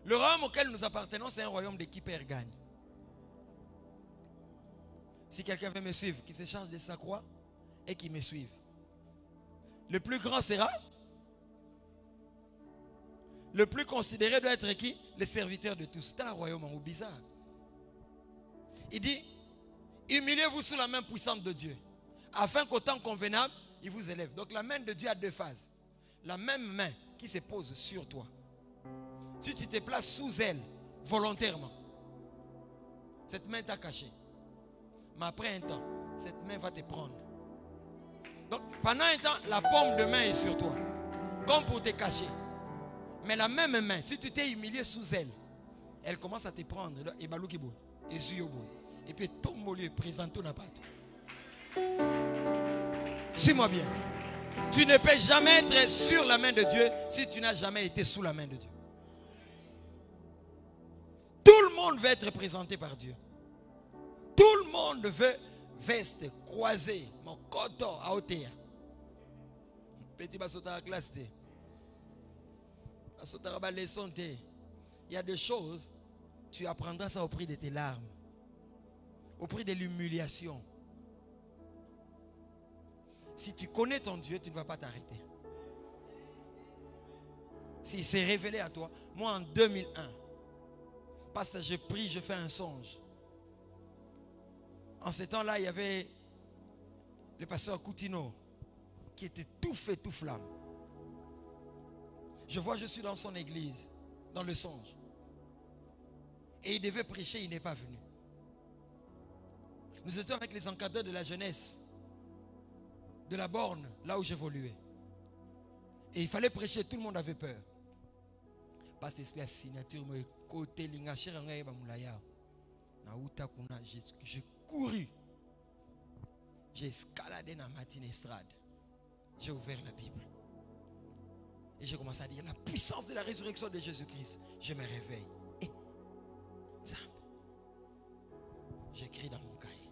Le royaume auquel nous appartenons, c'est un royaume de qui perd gagne. Si quelqu'un veut me suivre, qui se charge de sa croix et qui me suive. Le plus grand sera. Le plus considéré doit être qui? Le serviteur de tous. C'est un royaume en bizarre. Il dit, humiliez-vous sous la main puissante de Dieu, afin qu'au temps convenable, il vous élève. Donc la main de Dieu a deux phases. La même main qui se pose sur toi. Si tu te places sous elle, volontairement, cette main t'a caché. Mais après un temps, cette main va te prendre. Donc pendant un temps, la paume de main est sur toi, comme pour te cacher. Mais la même main, si tu t'es humilié sous elle, elle commence à te prendre. Et puis tombe au lieu, présente ton appart. Suis-moi bien. Tu ne peux jamais être sur la main de Dieu si tu n'as jamais été sous la main de Dieu. Tout le monde veut être présenté par Dieu. Tout le monde veut veste, croisée, mon coton à hauteur. Petit basota à classe. Il y a des choses, tu apprendras ça au prix de tes larmes, au prix de l'humiliation. Si tu connais ton Dieu, tu ne vas pas t'arrêter. S'il s'est révélé à toi, moi en 2001, parce que je prie, je fais un songe. En ce temps-là, il y avait le pasteur Coutinho qui était tout feu, tout flamme. Je suis dans son église, dans le songe. Et il devait prêcher, il n'est pas venu. Nous étions avec les encadreurs de la jeunesse, de la borne, là où j'évoluais. Et il fallait prêcher, tout le monde avait peur. Parce que l'esprit signature, j'ai couru. J'ai escaladé dans ma estrade. J'ai ouvert la Bible. Et j'ai commencé à dire la puissance de la résurrection de Jésus-Christ. Je me réveille. Et j'écris dans mon cahier.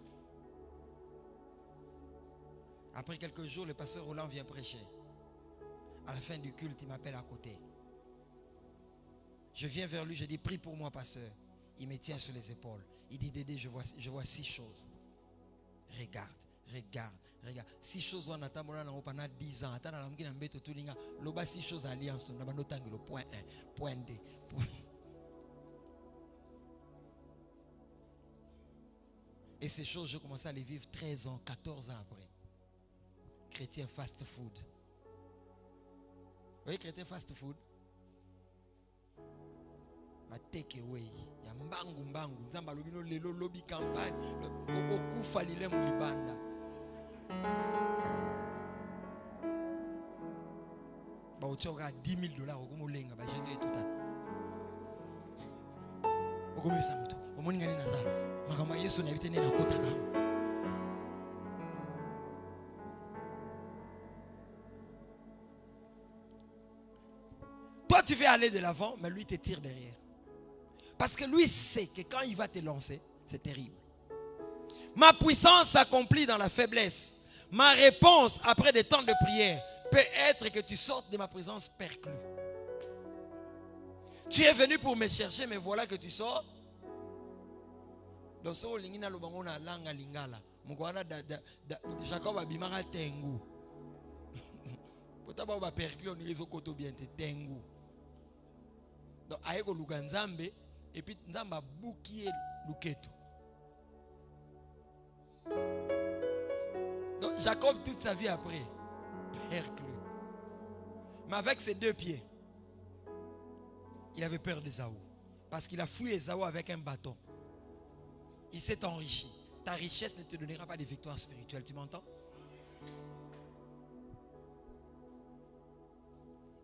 Après quelques jours, le pasteur Roland vient prêcher. À la fin du culte, il m'appelle à côté. Je viens vers lui, je dis prie pour moi, pasteur. Il me tient sur les épaules. Il dit Dédé, je vois 6 choses. Regarde. 6 choses on attend pendant 10 ans. Attends, on 6 choses alliance. Point 1, point 2. Et ces choses, je commençais à les vivre 13 ans, 14 ans après. Chrétien fast food. Vous voyez, chrétien fast food? Ma take away. Il y a mbangu mbangu. Nzamba lobino lelo lobby campagne. Oko kufa lile mulibanda. Ba ochoka $10,000 okomo lenga ba jenge tout à. Okomo sa muto. Omoni ngani naza. Makama Yesu na bitene na kota kama. Toi, tu veux aller de l'avant, mais lui te tire derrière. Parce que lui sait que quand il va te lancer, c'est terrible. Ma puissance s'accomplit dans la faiblesse. Ma réponse après des temps de prière peut être que tu sortes de ma présence perclus. Tu es venu pour me chercher, mais voilà que tu sors. Jacob abimara tengu. Potaba ba perclus on les okoto bien te tengu. Donc aeko lukanzambe et puis nzamba boukier luketo. Donc Jacob toute sa vie après perclus. Mais avec ses deux pieds, il avait peur d'Ésaü parce qu'il a fui Ésaü avec un bâton. Il s'est enrichi. Ta richesse ne te donnera pas de victoire spirituelle, tu m'entends?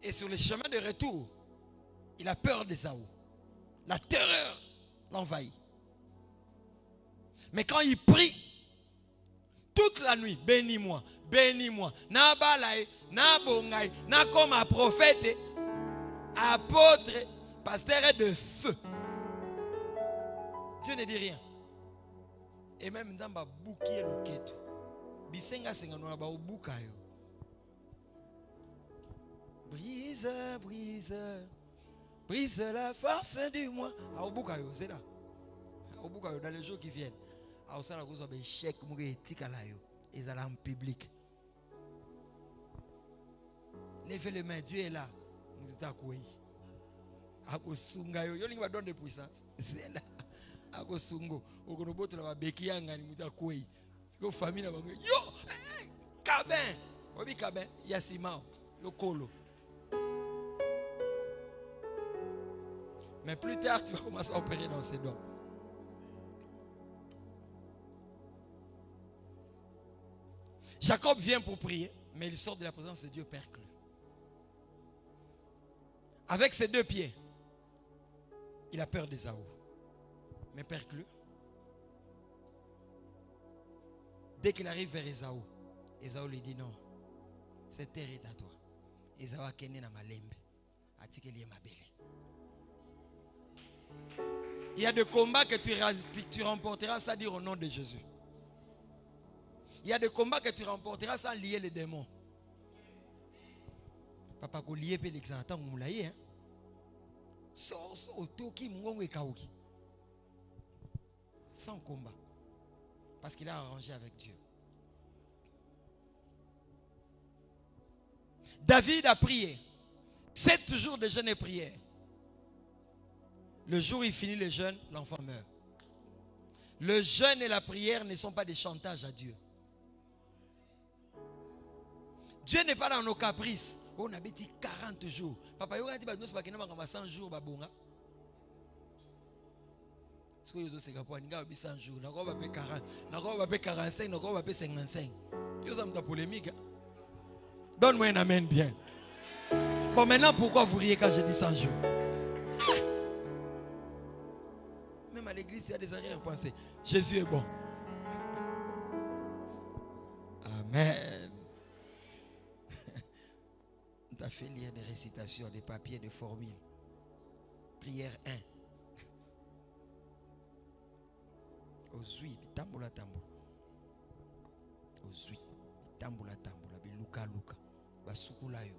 Et sur le chemin de retour, il a peur d'Ésaü. La terreur l'envahit. Mais quand il prie, toute la nuit, bénis-moi, bénis-moi. Na balaye, na bongaye, na comme un prophète, apôtre, pasteur de feu. Dieu ne dit rien. Et même Nzamba boukier le keto. Bisenga senga no ba obukayo. Brise, brise, brise la force du moi. A obukayo, c'est là. A obukayo dans les jours qui viennent. A osala ko zo be chèque mo etika la yo. Ils allaient en public. Levez les mains, Dieu est là. Nous t'accueillons. Ako sunga yo, yo linga donne de puissance. C'est là. Ako sungo, okonoboto la beki yanga ni mutakoi. Siko famille na bango. Yo, kabin. Obi kabin, yasima, le colo. Mais plus tard, tu vas commencer à opérer dans ses doigts. Jacob vient pour prier, mais il sort de la présence de Dieu perclus. Avec ses deux pieds, il a peur d'Ésaü. Mais perclus. Dès qu'il arrive vers Ésaü, Ésaü lui dit non, cette terre est à toi. Ésaü a kenné na malembe. Atikeli mabele. Il y a des combats que tu remporteras sans dire au nom de Jésus. Il y a des combats que tu remporteras sans lier les démons. Papa ko lié pe l'exemple moulaye hein. Sors otoki mungongo ekauki. Sans combat. Parce qu'il a arrangé avec Dieu. David a prié 7 jours de jeûne et prière. Le jour où il finit le jeûne, l'enfant meurt. Le jeûne et la prière ne sont pas des chantages à Dieu. Dieu n'est pas dans nos caprices. On a dit 40 jours. Papa, il a dit 100 jours. Ce que je sais que pour 100 jours, on va payer 40, on va payer 45, on va payer 55. Il y a une polémique. Donne-moi un amen bien. Bon, maintenant, pourquoi vous riez quand je dis 100 jours? Même à l'église, il y a des arrière-pensées. Jésus est bon. Amen. On t'a fait lire des récitations, des papiers, des formules. Prière 1. Ozui, tambola tambola. Ozui, tambola tambola, luka luka, basukulayo.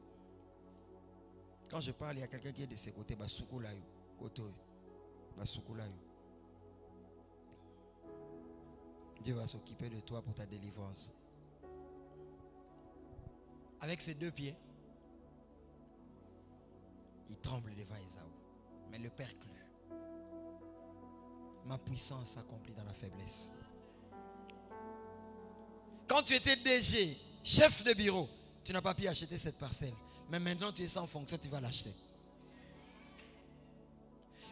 Quand je parle, il y a quelqu'un qui est de ses côtés, basukulayo, koto, basukulayo. Dieu va s'occuper de toi pour ta délivrance. Avec ses deux pieds, il tremble devant Ésaü, mais le perclus. Ma puissance s'accomplit dans la faiblesse. Quand tu étais DG, chef de bureau, tu n'as pas pu acheter cette parcelle. Mais maintenant tu es sans fonction, tu vas l'acheter.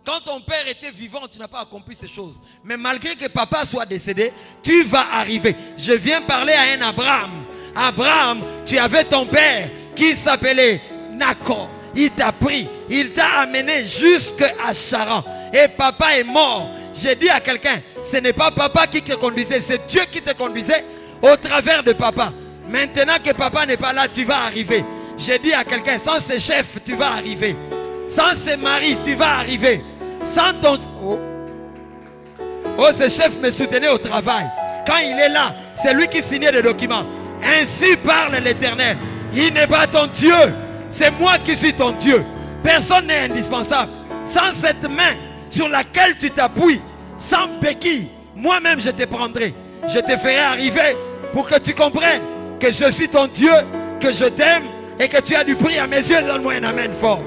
Quand ton père était vivant, tu n'as pas accompli ces choses. Mais malgré que papa soit décédé, tu vas arriver. Je viens parler à un Abraham. Abraham, tu avais ton père qui s'appelait Nacor. Il t'a pris, il t'a amené jusqu'à Charan. Et papa est mort. J'ai dit à quelqu'un, ce n'est pas papa qui te conduisait, c'est Dieu qui te conduisait au travers de papa. Maintenant que papa n'est pas là, tu vas arriver. J'ai dit à quelqu'un, sans ses chefs, tu vas arriver. Sans ses maris, tu vas arriver. Sans ton... Oh, ce chef me soutenait au travail. Quand il est là, c'est lui qui signait les documents. Ainsi parle l'Éternel. Il n'est pas ton Dieu. C'est moi qui suis ton Dieu. Personne n'est indispensable. Sans cette main sur laquelle tu t'appuies, sans béquille, moi-même je te prendrai. Je te ferai arriver pour que tu comprennes que je suis ton Dieu, que je t'aime et que tu as du prix à mes yeux. Donne-moi un amen fort.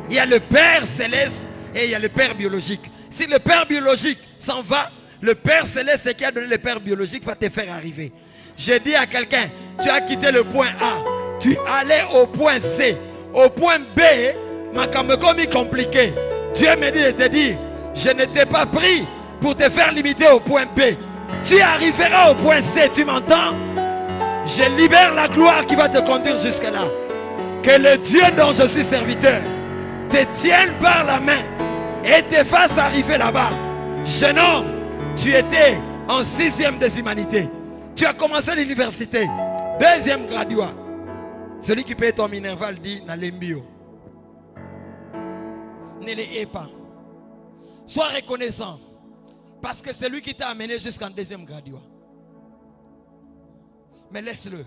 Il y a le Père céleste et il y a le Père biologique. Si le Père biologique s'en va, le Père céleste qui a donné le Père biologique va te faire arriver. J'ai dit à quelqu'un, tu as quitté le point A, tu allais au point C, au point B, ma comme compliqué. Dieu me dit de te dire, je ne t'ai pas pris pour te faire limiter au point B. Tu arriveras au point C, tu m'entends? Je libère la gloire qui va te conduire jusque là. Que le Dieu dont je suis serviteur te tienne par la main et te fasse arriver là-bas. Jeune homme, tu étais en 6e des humanités. Tu as commencé l'université. 2e graduat. Celui qui paye ton minerval dit Nalembio. Ne les hais pas. Sois reconnaissant. Parce que c'est lui qui t'a amené jusqu'en 2e graduat. Mais laisse-le.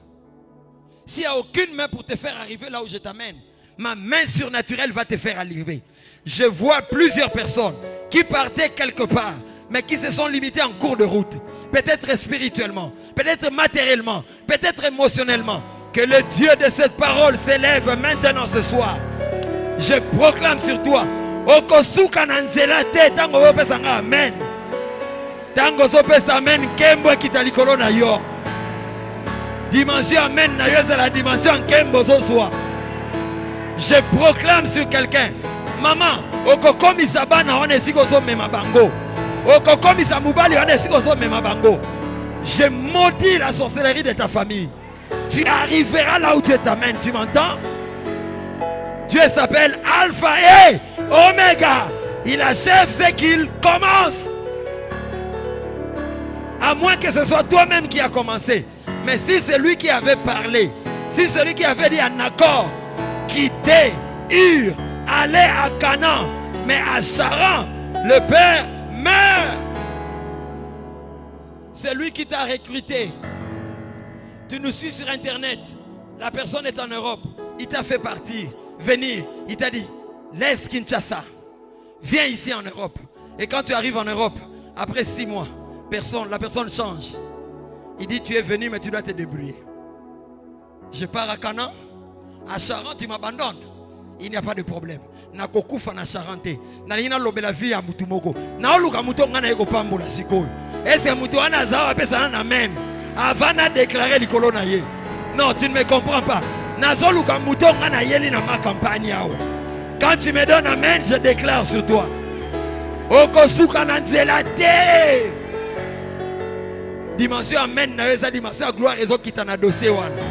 S'il n'y a aucune main pour te faire arriver là où je t'amène, ma main surnaturelle va te faire arriver. Je vois plusieurs personnes qui partaient quelque part, mais qui se sont limitées en cours de route. Peut-être spirituellement, peut-être matériellement, peut-être émotionnellement. Que le Dieu de cette parole s'élève maintenant ce soir. Je proclame sur toi. Okosuka nanzela te tango opesanga amen. Tango sopesa amen kembo kitalikolo na yo. Dimension amen na yo c'est la dimension kembo ce soir. Je proclame sur quelqu'un. Maman, okokomisa bana on esiko so mema bango. Okokomisa mubali on esiko so mema bango. Je maudis la sorcellerie de ta famille. Tu arriveras là où Dieu t'amène, tu m'entends? Dieu s'appelle Alpha et Omega. Il achève ce qu'il commence. À moins que ce soit toi-même qui a commencé. Mais si c'est lui qui avait parlé, si c'est lui qui avait dit un accord, quitter Ur, aller à Canaan, mais à Charan, le Père meurt. C'est lui qui t'a recruté. Tu nous suis sur internet. La personne est en Europe. Il t'a fait partir, venir. Il t'a dit, laisse Kinshasa. Viens ici en Europe. Et quand tu arrives en Europe, après 6 mois, la personne change. Il dit, tu es venu, mais tu dois te débrouiller. Je pars à Canaan. À Charan, tu m'abandonnes. Il n'y a pas de problème. Nakokufa na Charante. Nalina lobela vie à Mutumoko. Naoluka mutonga na eko pambola sikoyo. Est-ce mutu ana zawa pesa na amen. Avant de déclarer le colonaye. Non, tu ne me comprends pas. Nazoluka mutonga na yeli na ma campagne. Quand tu me donnes amen, je déclare sur toi. Okosuka na nzela te. Dimension amen na eza dimension gloire ezo kitana dossier wana.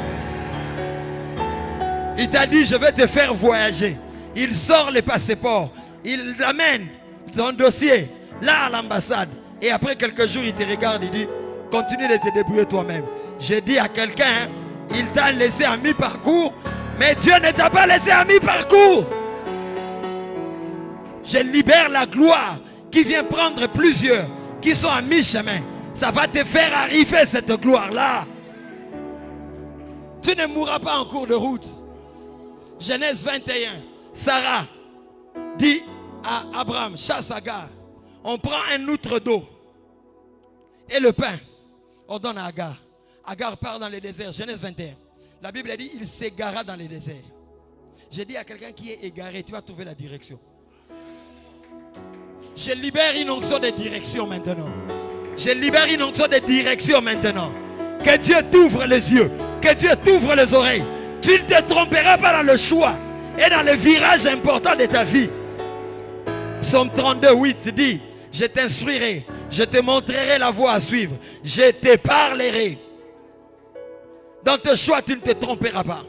Il t'a dit, je vais te faire voyager. Il sort les passeports. Il l'amène ton dossier là à l'ambassade. Et après quelques jours, il te regarde, il dit, continue de te débrouiller toi-même. J'ai dit à quelqu'un, il t'a laissé à mi-parcours, mais Dieu ne t'a pas laissé à mi-parcours. Je libère la gloire qui vient prendre plusieurs, qui sont à mi-chemin. Ça va te faire arriver cette gloire-là. Tu ne mourras pas en cours de route. Genèse 21, Sarah dit à Abraham, chasse Agar. On prend un outre d'eau et le pain, on donne à Agar. Agar part dans le désert, Genèse 21. La Bible a dit, il s'égara dans le désert. J'ai dit à quelqu'un qui est égaré, tu vas trouver la direction. Je libère une onction de direction maintenant. Je libère une onction de direction maintenant. Que Dieu t'ouvre les yeux. Que Dieu t'ouvre les oreilles. Tu ne te tromperas pas dans le choix et dans le virage important de ta vie. Psaume 32, 8 dit, je t'instruirai, je te montrerai la voie à suivre, je te parlerai. Dans tes choix, tu ne te tromperas pas.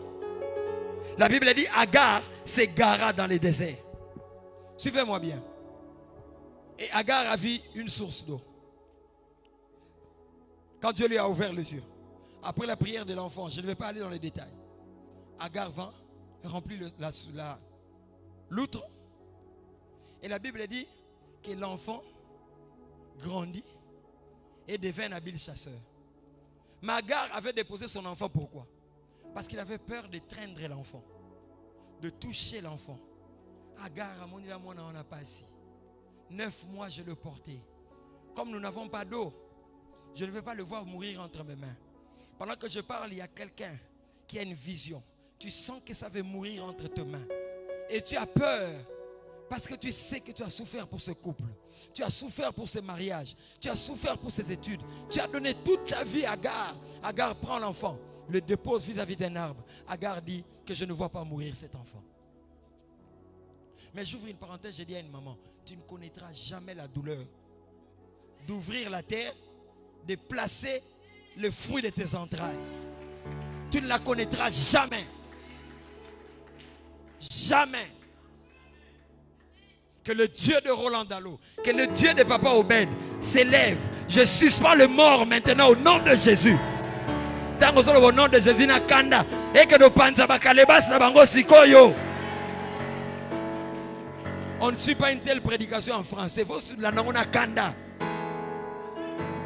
La Bible dit, Agar s'égara dans les déserts. Suivez-moi bien. Et Agar a vu une source d'eau. Quand Dieu lui a ouvert les yeux, après la prière de l'enfant, je ne vais pas aller dans les détails. Agar vint, remplit l'outre. Et la Bible dit que l'enfant grandit et devint un habile chasseur. Mais Agar avait déposé son enfant, pourquoi? Parce qu'il avait peur de traîner l'enfant, de toucher l'enfant. Agar, on n'a pas assis. 9 mois je le portais. Comme nous n'avons pas d'eau, je ne vais pas le voir mourir entre mes mains. Pendant que je parle, il y a quelqu'un qui a une vision. Tu sens que ça va mourir entre tes mains. Et tu as peur. Parce que tu sais que tu as souffert pour ce couple. Tu as souffert pour ce mariage. Tu as souffert pour ces études. Tu as donné toute ta vie à Agar. Agar prend l'enfant, le dépose vis-à-vis d'un arbre. Agar dit que je ne vois pas mourir cet enfant. Mais j'ouvre une parenthèse, je dis à une maman, tu ne connaîtras jamais la douleur d'ouvrir la terre, de placer le fruit de tes entrailles. Tu ne la connaîtras jamais. Jamais. Que le Dieu de Roland Dallot, que le Dieu de Papa Obed s'élève. Je suspends le mort maintenant au nom de Jésus. Au nom de Jésus, nakanda. Et que nos panza bakalebas na bango sikoyo. On ne suit pas une telle prédication en français. Vous la nangona kanda.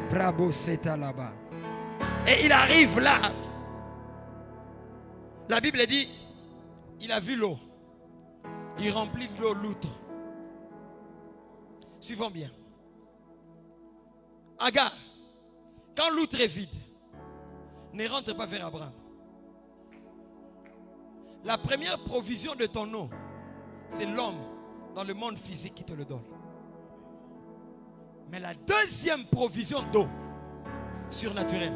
Bravo, c'est là-bas. Et il arrive là. La Bible dit, il a vu l'eau. Il remplit de l'eau l'outre. Suivons bien. Agar, quand l'outre est vide, ne rentre pas vers Abraham. La première provision de ton eau, c'est l'homme dans le monde physique qui te le donne. Mais la deuxième provision d'eau, surnaturelle.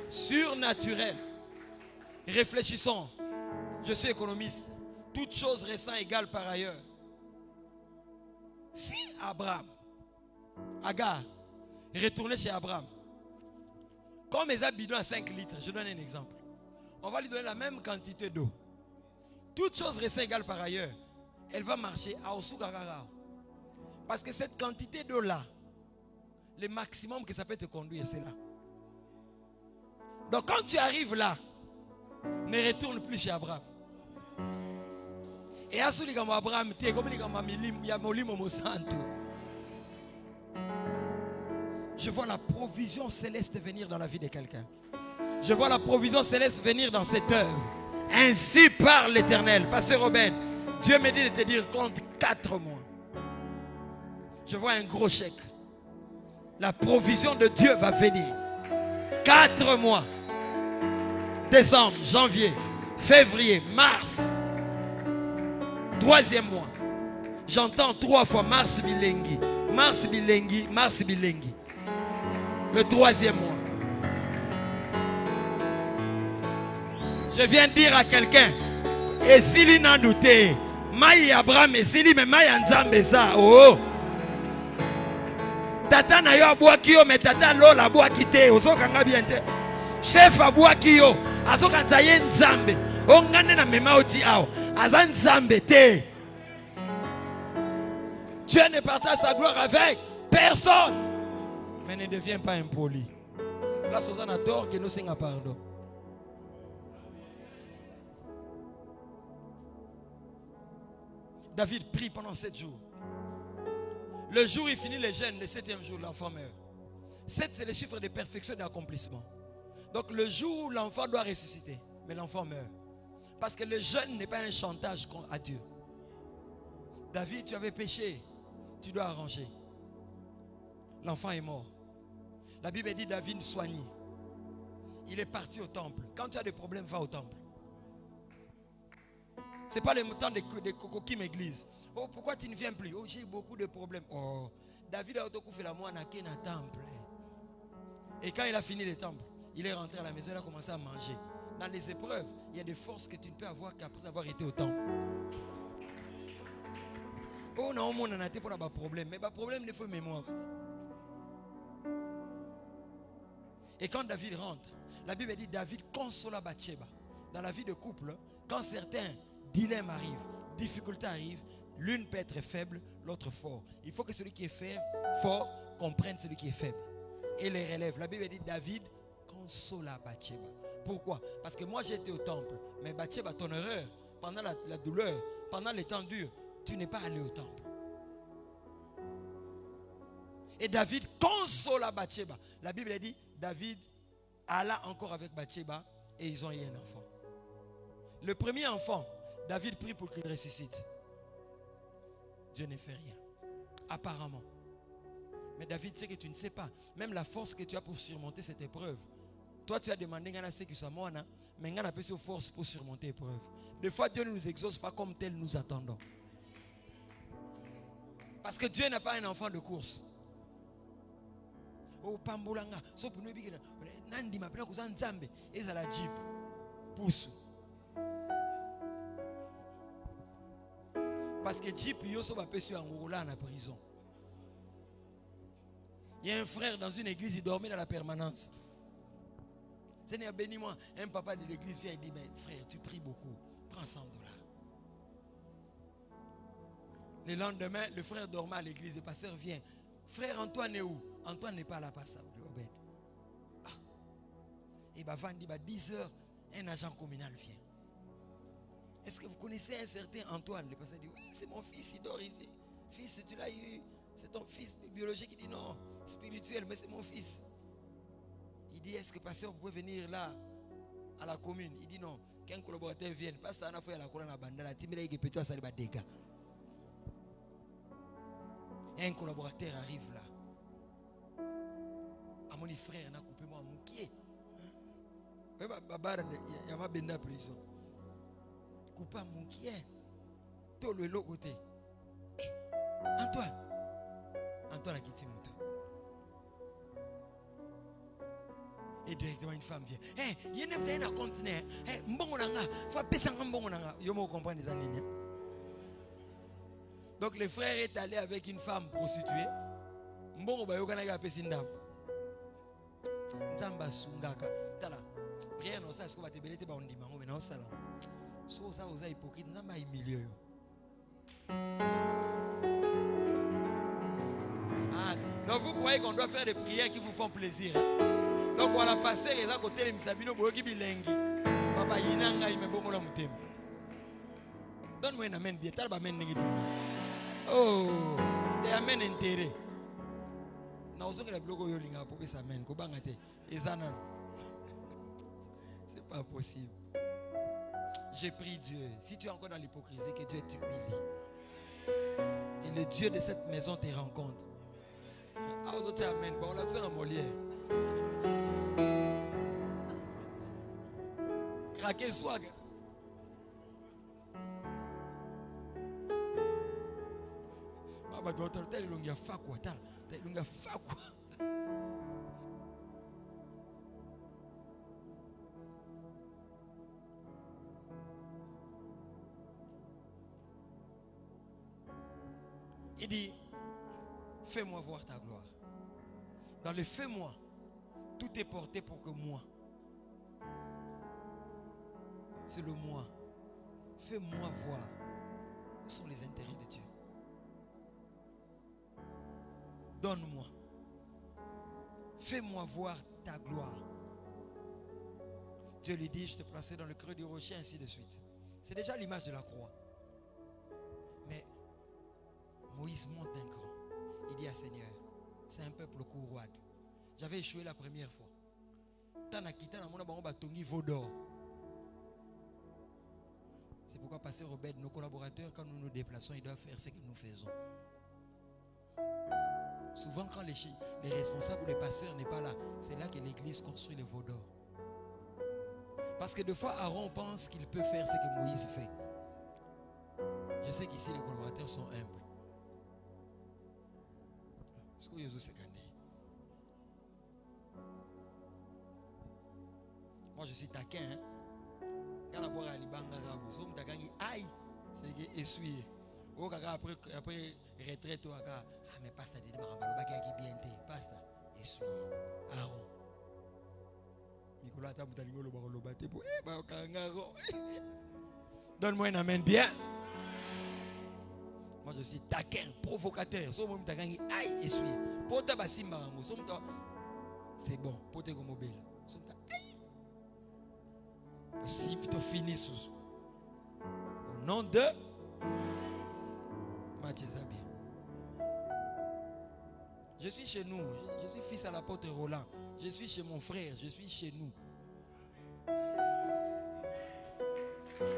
Surnaturelle. Réfléchissons. Je suis économiste. Toutes choses restant égales par ailleurs. Si Abraham, Agar, retournait chez Abraham, comme mes bidon à 5 litres, je donne un exemple. On va lui donner la même quantité d'eau. Toutes choses restant égales par ailleurs. Elle va marcher à Osugagara. Parce que cette quantité d'eau-là, le maximum que ça peut te conduire, c'est là. Donc quand tu arrives là, ne retourne plus chez Abraham. Et à ce moment Abraham, tu es comme je vois la provision céleste venir dans la vie de quelqu'un. Je vois la provision céleste venir dans cette œuvre. Ainsi parle l'Éternel. Pasteur Robert, Dieu me dit de te dire compte 4 mois. Je vois un gros chèque. La provision de Dieu va venir. 4 mois. Décembre, janvier, février, mars. 3e mois. J'entends 3 fois Mars Bilengi. Mars Bilengi, Mars Bilengi. Le 3e mois. Je viens de dire à quelqu'un, et s'il y n'a douté, Maï Abraham et s'il y mais Maï Nzambe ça. Oh. Tata na yo abwaki yo, mais tata lola abwaki te. Ozo kanga bien te. Chef abwaki yo. Azo kanza ye Nzambe. Ongane na mema oti ao. Azan Nzambe te. Dieu ne partage sa gloire avec personne. Mais ne deviens pas impoli. Place aux a tort que nous senga pardon. David prie pendant 7 jours. Le jour où il finit les jeûnes, le 7e jour, l'enfant meurt. 7, c'est le chiffre de perfection et d'accomplissement. Donc le jour où l'enfant doit ressusciter, mais l'enfant meurt. Parce que le jeûne n'est pas un chantage à Dieu. David, tu avais péché, tu dois arranger. L'enfant est mort. La Bible dit David soigné. Il est parti au temple. Quand tu as des problèmes, va au temple. Ce n'est pas le temps de coquille m'église. Oh, pourquoi tu ne viens plus? Oh, j'ai beaucoup de problèmes. Oh, David a fait la moine à un temple. Et quand il a fini le temple, il est rentré à la maison, il a commencé à manger. Dans les épreuves, il y a des forces que tu ne peux avoir qu'après avoir été au temple. Oh non, on a été pour un problème. Mais le problème, il faut mémoire. Et quand David rentre, la Bible dit David consola Bathsheba. Dans la vie de couple, quand certains dilemmes arrivent, difficultés arrivent, l'une peut être faible, l'autre fort. Il faut que celui qui est faible, fort, comprenne celui qui est faible. Et les relève. La Bible dit David consola Bathsheba. Pourquoi? Parce que moi j'étais au temple. Mais Bathsheba, ton erreur, pendant la douleur, pendant les temps durs, tu n'es pas allé au temple. Et David consola Bathsheba. La Bible dit David alla encore avec Bathsheba et ils ont eu un enfant. Le premier enfant, David prie pour qu'il ressuscite. Dieu ne fait rien. Apparemment. Mais David sait que tu ne sais pas. Même la force que tu as pour surmonter cette épreuve. Toi tu as demandé à ce que ça m'en a, mais on a besoin de force pour surmonter l'épreuve. Des fois Dieu ne nous exauce pas comme tel nous attendons. Parce que Dieu n'a pas un enfant de course. Oh pambolanga, so pour nous bigena, nandi mapena kuza nzambe, eza la jeep, pousse. Parce que jeep yoso va passer en Angola en prison. Il y a un frère dans une église, il dormait dans la permanence. Seigneur, bénis-moi. Un papa de l'église vient et dit, mais frère, tu pries beaucoup. Prends 100 $. Le lendemain, le frère dormait à l'église. Le pasteur vient. Frère Antoine est où? Antoine n'est pas là, pasteur. Ah. Et bah, 10 heures, un agent communal vient. Est-ce que vous connaissez un certain Antoine? Le pasteur dit, oui, c'est mon fils, il dort ici. Fils, tu l'as eu. C'est ton fils biologique. Il dit, non, spirituel, mais c'est mon fils. Il dit, est-ce que pasteur, vous pouvez venir là, à la commune? Il dit non, qu'un collaborateur vienne. Parce qu'on a fait la couronne à Bandana, il peut ça des dégâts. Un collaborateur arrive là. À mon frère, on a coupé moi mon pied. Il y a ma benda prison. Coupé mon pied. Tout le l'autre côté. Antoine a quitté mon tour. Et directement une femme vient. Il y a un continent. Il faut appeler ça un bon. Je me comprends les années. Donc le frère est allé avec une femme prostituée. Mbongo ba yokana ga pesi ndam. Nzamba sungaka. Tala. Prière non ça est-ce qu'on va te belete ba ondima ngo na osala. So ça oza hypocrite nzamba humilié yo. Ah, donc vous croyez qu'on doit faire des prières qui vous font plaisir? Donc on va passer les à côté de Misabino Boyoki Bilengi. Papa Yinanga il me bongo la mutem. Donne-moi un amen bien. Talba amen nengi. Oh, des amen intérêt. Na ozonga la blogo yo linga pour ça amen. Ko bangate ezana. C'est pas possible. J'ai pris Dieu. Si tu es encore dans l'hypocrisie, que Dieu t'humilie. Et le Dieu de cette maison te rencontre. Ah, vous autres amen. Bon, là c'est la Molière. Craquer swag. Baba doit tel longia fakwa tal. Tel longia fakwa. Il dit, fais-moi voir ta gloire. Dans le fais-moi, tout est porté pour que moi. C'est le moi. Fais-moi voir où sont les intérêts de Dieu. Donne-moi. Fais-moi voir ta gloire. Dieu lui dit, je te placerai dans le creux du rocher, ainsi de suite. C'est déjà l'image de la croix. Mais Moïse monte d'un cran. Il dit à Seigneur, c'est un peuple courroide. J'avais échoué la première fois. C'est pourquoi, pasteur Robert, nos collaborateurs, quand nous nous déplaçons, ils doivent faire ce que nous faisons. Souvent, quand les responsables ou les pasteurs n'est pas là, c'est là que l'église construit le veau d'or. Parce que des fois, Aaron pense qu'il peut faire ce que Moïse fait. Je sais qu'ici, les collaborateurs sont humbles. Moi je suis taquin. Hein? Quand la boire à l'ibanga, c'est que essuyer. Après retraite, ah mais pasta de bien pasta essuyer. Aaron. Nicolas Taboutalingo le baro le bâté pour donne-moi un amen bien. Moi je suis taquin, provocateur. So moi takangi aïe essuyer. Pota basimba ngo. C'est bon, pote comme mobile. Si plutôt fini sous. Au nom de Mathieu Zabia. Je suis chez nous. Je suis fils à l'apôtre Roland. Je suis chez mon frère. Je suis chez nous.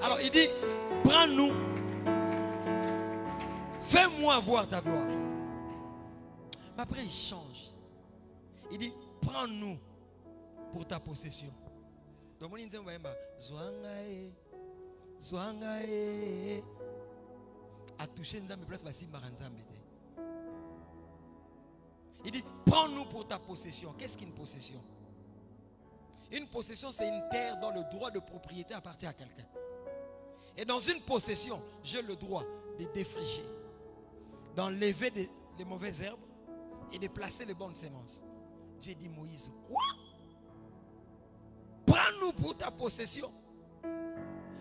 Alors il dit, prends-nous. Fais-moi voir ta gloire. Mais après il change. Il dit, prends-nous pour ta possession. Donc, il dit, prends-nous pour ta possession. Qu'est-ce qu'une possession? Une possession, c'est une terre dont le droit de propriété appartient à quelqu'un. Et dans une possession, j'ai le droit de défricher, d'enlever les mauvaises herbes et de placer les bonnes semences. Dieu dit, Moïse, quoi? Prends-nous pour ta possession.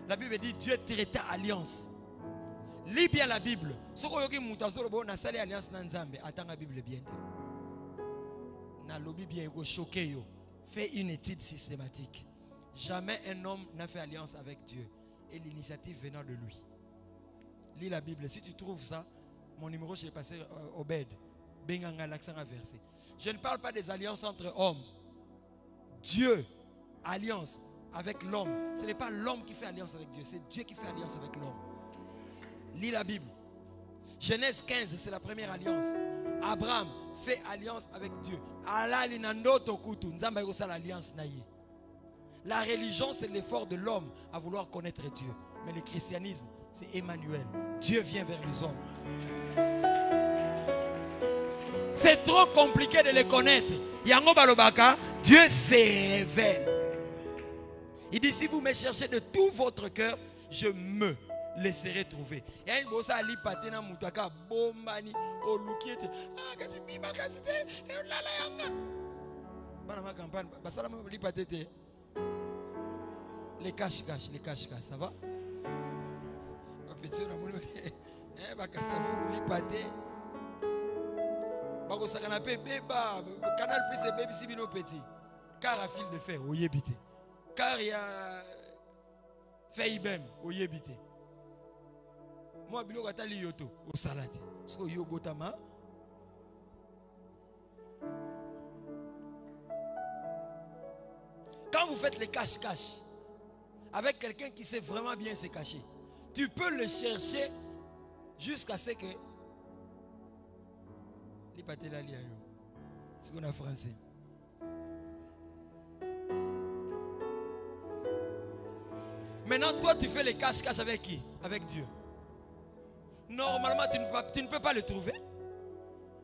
La Bible dit Dieu traita alliance. Lis bien la Bible. Attends la Bible bien. Fais une étude systématique. Jamais un homme n'a fait alliance avec Dieu. Et l'initiative venant de lui. Lis la Bible. Si tu trouves ça, mon numéro je l'ai passé Obed. L'accent inversé. Je ne parle pas des alliances entre hommes. Dieu. Alliance avec l'homme. Ce n'est pas l'homme qui fait alliance avec Dieu, c'est Dieu qui fait alliance avec l'homme. Lis la Bible. Genèse 15, c'est la première alliance. Abraham fait alliance avec Dieu. La religion, c'est l'effort de l'homme à vouloir connaître Dieu. Mais le christianisme, c'est Emmanuel. Dieu vient vers les hommes. C'est trop compliqué de les connaître. Yango Balobaka, Dieu se révèle. Il dit, si vous me cherchez de tout votre cœur, je me laisserai trouver. Il y a une bossa ali patena mutaka bombani olukiete. Ah kasi bima kasi te lala yanga. Bana ma campagne basala ma li patete. Les cache, ça va? Petit na mono bakasa vous li paté. Bako sakana pe beba canal plus et baby sibino petit. Car à fil de fer oyebité. Car il y a fait ibem au yébité. Moi bilo katali yoto au salade. So yo botama. Quand vous faites les cache-cache avec quelqu'un qui sait vraiment bien se cacher, tu peux le chercher jusqu'à ce que li paté la lia yo. C'est qu'on a français. Maintenant, toi, tu fais les cache-cache avec qui? Avec Dieu. Normalement, tu ne peux pas le trouver.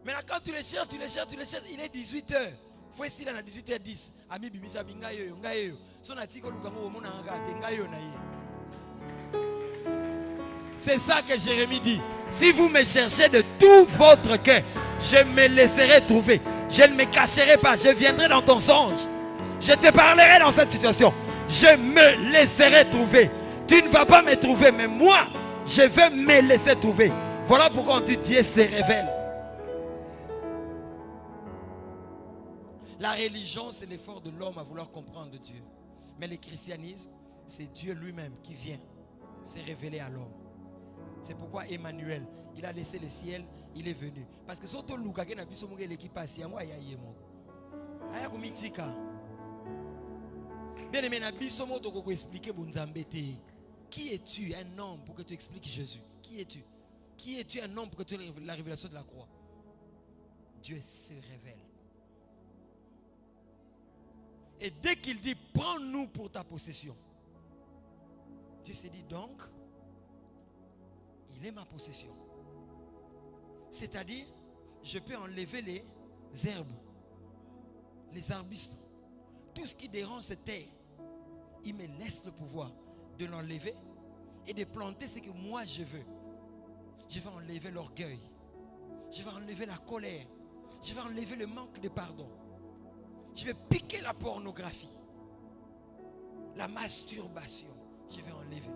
Maintenant, quand tu les cherches, il est 18h. Faut essayer à 18h10. Ami bimisa bingayo, ngayo. Son atiko lukango mona ngate ngayo na ye. C'est ça que Jérémie dit. Si vous me cherchez de tout votre cœur, je me laisserai trouver. Je ne me cacherai pas. Je viendrai dans ton songe. Je te parlerai dans cette situation. Je me laisserai trouver. Tu ne vas pas me trouver, mais moi, je vais me laisser trouver. Voilà pourquoi on dit Dieu se révèle. La religion, c'est l'effort de l'homme à vouloir comprendre Dieu. Mais le christianisme, c'est Dieu lui-même qui vient se révéler à l'homme. C'est pourquoi Emmanuel, il a laissé le ciel, il est venu. Parce que surtout Luka qui n'a pas son équipe passé, moi il y a yémo. Aya kumitika. Bien aimé, n'a pas son mot pour expliquer bonzambete. Qui es-tu, un homme, pour que tu expliques Jésus? Qui es-tu? Qui es-tu, un homme, pour que tu aies la révélation de la croix? Dieu se révèle. Et dès qu'il dit, prends-nous pour ta possession, Dieu s'est dit, donc, il est ma possession. C'est-à-dire, je peux enlever herbes, les arbustes, tout ce qui dérange cette terre, il me laisse le pouvoir de l'enlever et de planter ce que moi je veux. Je vais enlever l'orgueil. Je vais enlever la colère. Je vais enlever le manque de pardon. Je vais piquer la pornographie. La masturbation. Je vais enlever.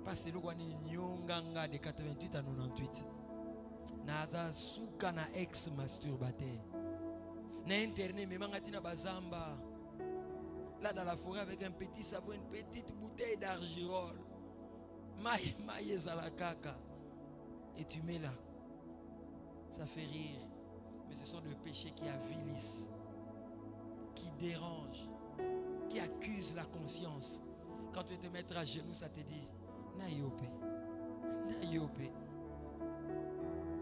Parce que le Nyonganga de 88 à 98. Naza souka na ex-masturbateur. Na internet, mais mangatina bazamba. Là dans la forêt avec un petit savon, une petite bouteille d'argirol. Maïe zalakaka. Et tu mets là. Ça fait rire. Mais ce sont des péchés qui avilissent, qui dérangent, qui accusent la conscience. Quand tu te mettre à genoux, ça te dit Naïopé. Naïopé.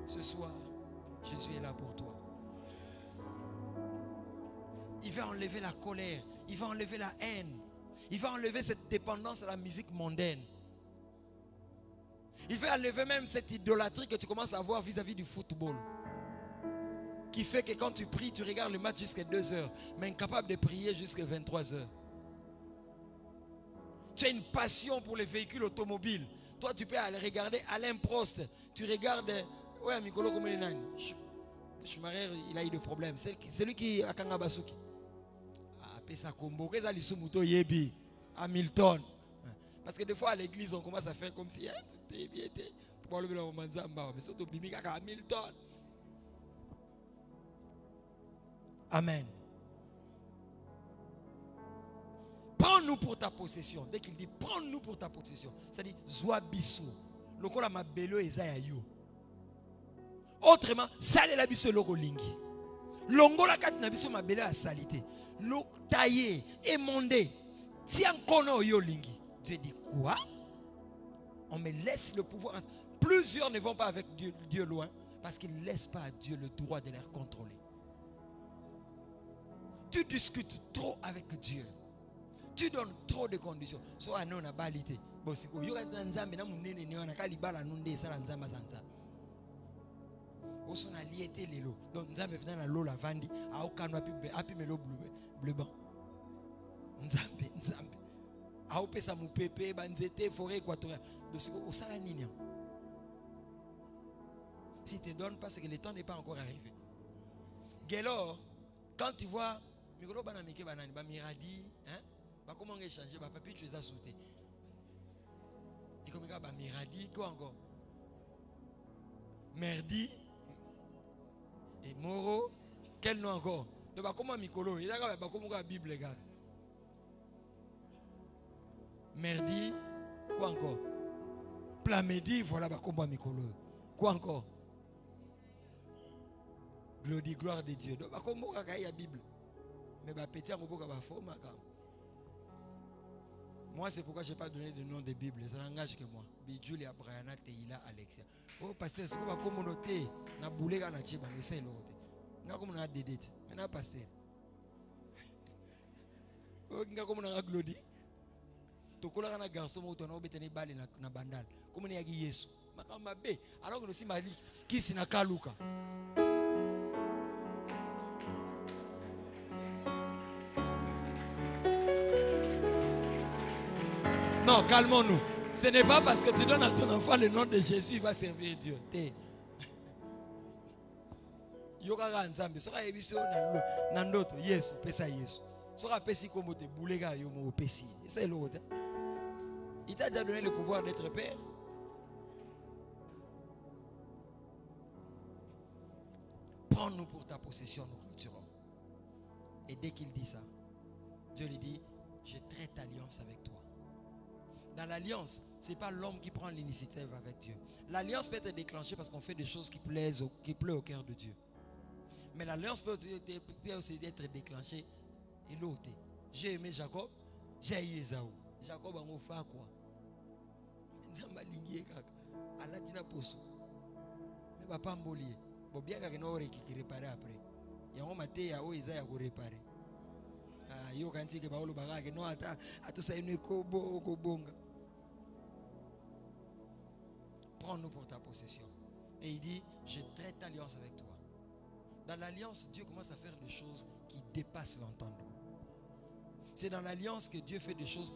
Ce soir, Jésus est là pour toi. Il va enlever la colère. Il va enlever la haine. Il va enlever cette dépendance à la musique mondaine. Il va enlever même cette idolâtrie que tu commences à avoir vis-à-vis du football. Qui fait que quand tu pries, tu regardes le match jusqu'à 2 heures, mais incapable de prier jusqu'à 23 heures. Tu as une passion pour les véhicules automobiles. Toi, tu peux aller regarder Alain Prost. Tu regardes... Ouais, Mikolo Komelenani. Schumacher, il a eu des problèmes. C'est lui qui a Kangabasuki. Pesa Kombo, Hamilton. Parce que des fois à l'église, on commence à faire comme si c'était bien. Mais surtout Hamilton. Amen. Prends-nous pour ta possession. Dès qu'il dit prends-nous pour ta possession, ça dit Zoa biso. Lokola mabelo ezaya yo. Autrement, salé la biso loko lingi. Longola kat na biso mabelo a salité. Lo taillé, émondé. Tiens kono yo lingi. Dieu dit quoi? On me laisse le pouvoir. Plusieurs ne vont pas avec Dieu loin parce qu'ils ne laissent pas à Dieu le droit de les contrôler. Tu discutes trop avec Dieu. Tu donnes trop de conditions. So anon na balité. Bosiko yo ka nzambe na munene ne wana kalibala nunde sala nzamba sanza. Osona liete lelo. Donc nzambe pena na lola vandi a okanwa api melo bleu blanc. Nzambe. A opesa mupepe banzete forêt équatoriale. Dosiko osala nini? Si te donne parce que le temps n'est pas encore arrivé. Gelor, quand tu vois Mikolo banamike banani ba miradi, hein? Ba comment échanger ba papier tu les as sauté. Et comme ba miradi quoi encore? Merdi et Moro, quel nom encore? De ba comment Mikolo, il a ba comment la Bible gars. Merdi, quoi encore? Plamedi, voilà ba comment Mikolo. Quoi encore? Gloire de Dieu. Donc ba comment la Bible. Mais petit moi c'est pourquoi je n'ai pas donné de nom de Bible. Ça n'engage que moi. Julia Brianna Teila Alexia. Oh pasteur, c'est comme communauté na boulega na chiba mais c'est l'autre. Nga comme na dédite. Maintenant pasteur. Oh nga comme na glodi. Tokola na garçon mo to na obetene bali na bandal. Comme na yagi Yesu. Makamba be alors que nous si malik qui sina kaluka. Non, calmons-nous. Ce n'est pas parce que tu donnes à ton enfant le nom de Jésus, il va servir Dieu. Yoga nzambe, soka ebiso na ndoto Yesu, pesa Yesu. Soka pesi comme te boulega yo mo pesi. C'est l'autre. Il t'a déjà donné le pouvoir d'être père. Prends-nous pour ta possession, nous clôturons. Et dès qu'il dit ça, Dieu lui dit, je traite alliance avec toi. Dans l'alliance, ce n'est pas l'homme qui prend l'initiative avec Dieu. L'alliance peut être déclenchée parce qu'on fait des choses qui plaisent au cœur de Dieu. Mais l'alliance peut aussi être déclenchée et l'autre. J'ai aimé Jacob, j'ai aimé Esaü. Jacob a fait quoi? Mais papa mbolié. Bon bien qu'il y ait qui réparer après. Il y a un matin il y a Esaü qui réparer. Yo kanti ke baolo baraka no ata atosa une kobonga. Prends-nous pour ta possession. Et il dit, je traite alliance avec toi. Dans l'alliance, Dieu commence à faire des choses qui dépassent l'entendement. C'est dans l'alliance que Dieu fait des choses.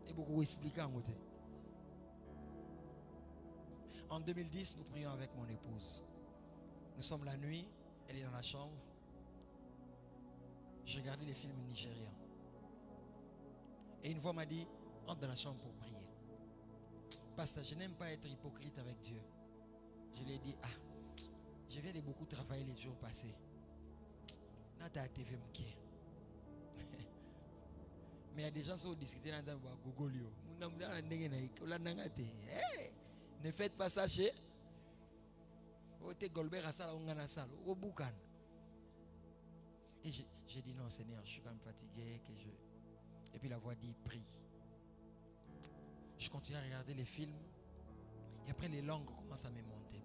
Et beaucoup expliquer en côté. En 2010, nous prions avec mon épouse. Nous sommes la nuit, elle est dans la chambre. Je regardais les films nigérians. Et une voix m'a dit, entre dans la chambre pour prier. Pasteur, je n'aime pas être hypocrite avec Dieu. Je lui ai dit, je viens de beaucoup travailler les jours passés. Nata TV mouké. Mais il y a des gens qui ont discuté dans le Gogolio. Ne faites pas ça chez. Et j'ai dit non Seigneur, je suis quand même fatigué. Et puis la voix dit prie. Je continue à regarder les films. Et après les langues commencent à me monter.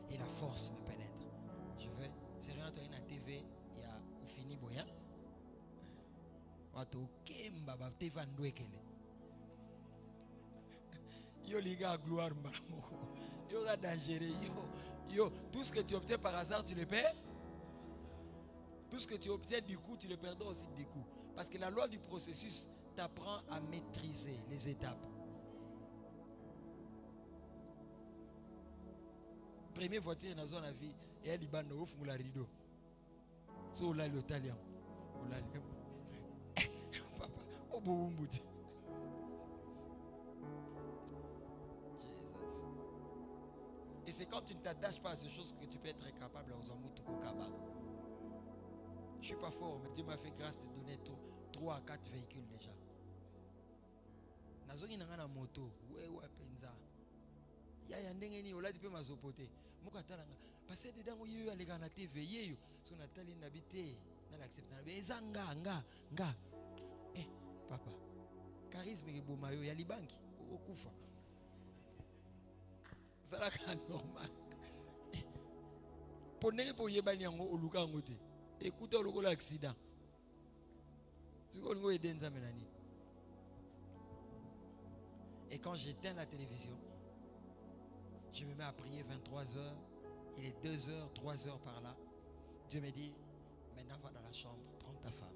Et la force me pénètre. Je vais. C'est rien, toi, une TV. Il y a ou fini boya. Yo liga gloire maramoko. Yo la dangereux. Yo tout ce que tu obtiens par hasard, tu le perds. Tout ce que tu obtiens du coup, tu le perds aussi du coup. Parce que la loi du processus t'apprend à maîtriser les étapes. Première voiture dans la vie, et elle y bande au fond la rideau. So là l'italien. Papa, au bout Jesus. Et c'est quand tu ne t'attaches pas à ces choses que tu peux être capable aux amours au Kaba. Je ne suis pas fort, mais Dieu m'a fait grâce de donner 3 à 4 véhicules déjà. Nazoki nanga moto, ouais penza. Ya ndenge ni ola dipe mazopote. Muka talanga. Passer dedans où yo alega na TV yeyo. So natali nabité, na l'accepter. Bezanga nga. Papa. Charisme ke bomayo ya libanki okufa. Ça ka normal. Ponenge po yebani yango oluka ngote. Écoutez le accident. Et quand j'éteins la télévision, je me mets à prier 23 heures. Il est 2 heures, 3 heures par là. Dieu me dit, maintenant va dans la chambre, prends ta femme.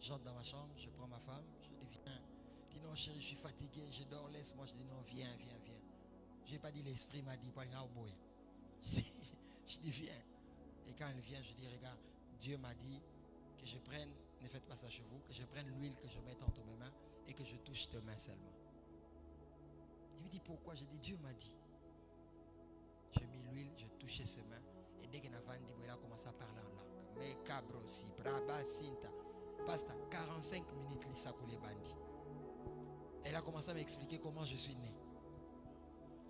J'entre dans ma chambre, je prends ma femme, je dis viens. Je dis non chérie, je suis fatigué, je dors, laisse-moi. Je dis non, viens. Je n'ai pas dit l'esprit m'a dit, je dis viens. Et quand elle vient, je dis, regarde, Dieu m'a dit que je prenne, ne faites pas ça chez vous, que je prenne l'huile, que je mette entre mes mains et que je touche tes mains seulement. Il me dit, pourquoi? Je dis, Dieu m'a dit. J'ai mis l'huile, je touchais ses mains et dès qu'il a vendu, il a commencé à parler en langue. Mais cabrosi, braba, sinta, pasta, 45 minutes, Lisa Koulebandi. Elle a commencé à m'expliquer comment je suis né.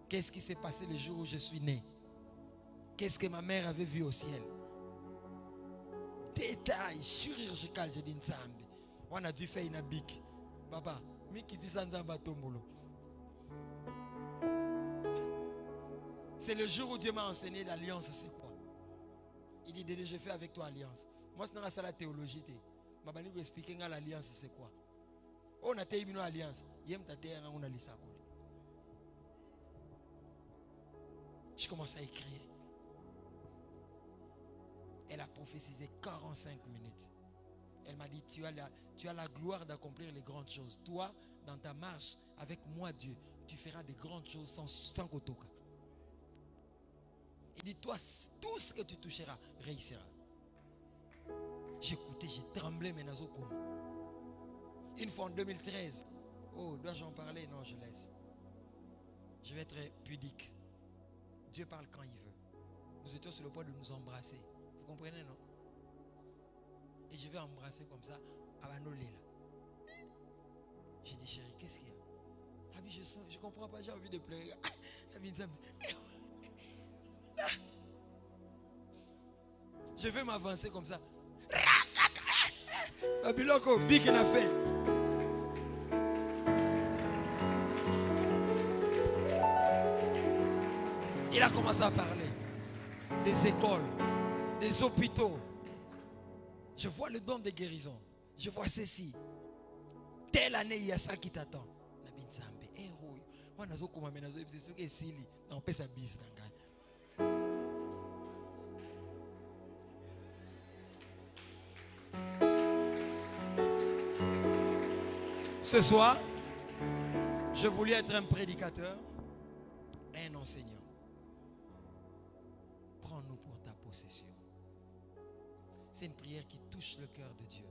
Qu'est-ce qui s'est passé le jour où je suis né? Qu'est-ce que ma mère avait vu au ciel? Détail chirurgical, je dis Nzambi. On a dû faire une bique. Papa, Miki dit Nzamba Tombolo. C'est le jour où Dieu m'a enseigné l'alliance, c'est quoi? Il dit, Dédé, je fais avec toi alliance. Moi, c'est dans la théologie. Je vais vous expliquer l'alliance, c'est quoi? On a été une alliance. Je commence à écrire. Elle a prophétisé 45 minutes. Elle m'a dit, tu as la gloire d'accomplir les grandes choses. Toi, dans ta marche, avec moi, Dieu, tu feras des grandes choses sans kotoka. Il dit, toi, tout ce que tu toucheras, réussira. J'écoutais, j'ai tremblé, mais nazo comme. Une fois en 2013, oh, dois-je en parler? Non, je laisse. Je vais être pudique. Dieu parle quand il veut. Nous étions sur le point de nous embrasser. Vous comprenez, non? Et je vais embrasser comme ça à Manolé là. J'ai dit, chérie, qu'est-ce qu'il y a? Ah oui, je comprends pas, j'ai envie de pleurer. Je vais m'avancer comme ça. Babiloko, big il a fait. Il a commencé à parler des écoles, des hôpitaux. Je vois le don de guérison. Je vois ceci. Telle année, il y a ça qui t'attend. Ce soir, je voulais être un prédicateur, un enseignant. Prends-nous pour ta possession. C'est une prière qui touche le cœur de Dieu.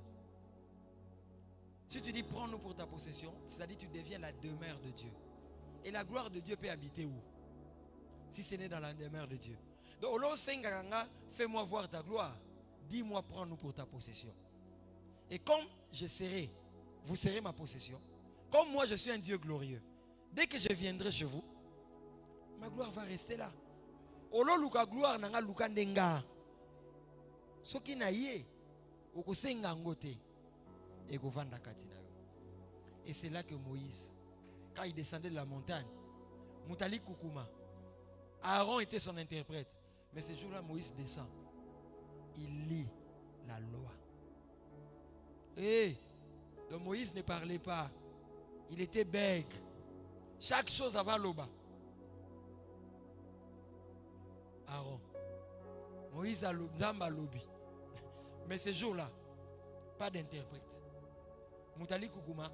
Si tu dis prends-nous pour ta possession, c'est-à-dire tu deviens la demeure de Dieu. Et la gloire de Dieu peut habiter où? Si ce n'est dans la demeure de Dieu. Donc, fais-moi voir ta gloire. Dis-moi, prends-nous pour ta possession. Et comme je serai, vous serez ma possession. Comme moi, je suis un Dieu glorieux. Dès que je viendrai chez vous, ma gloire va rester là. Olo luka gloire nanga luka ndenga. Soki na ye, okosenga ngote. Et c'est là que Moïse, quand il descendait de la montagne, Moutali Koukouma, Aaron était son interprète. Mais ce jour-là, Moïse descend. Il lit la loi. Et donc Moïse ne parlait pas. Il était bègue. Chaque chose avant l'oba. Aaron. Moïse a lobby. Mais ce jour-là, pas d'interprète. Moutali Koukouma.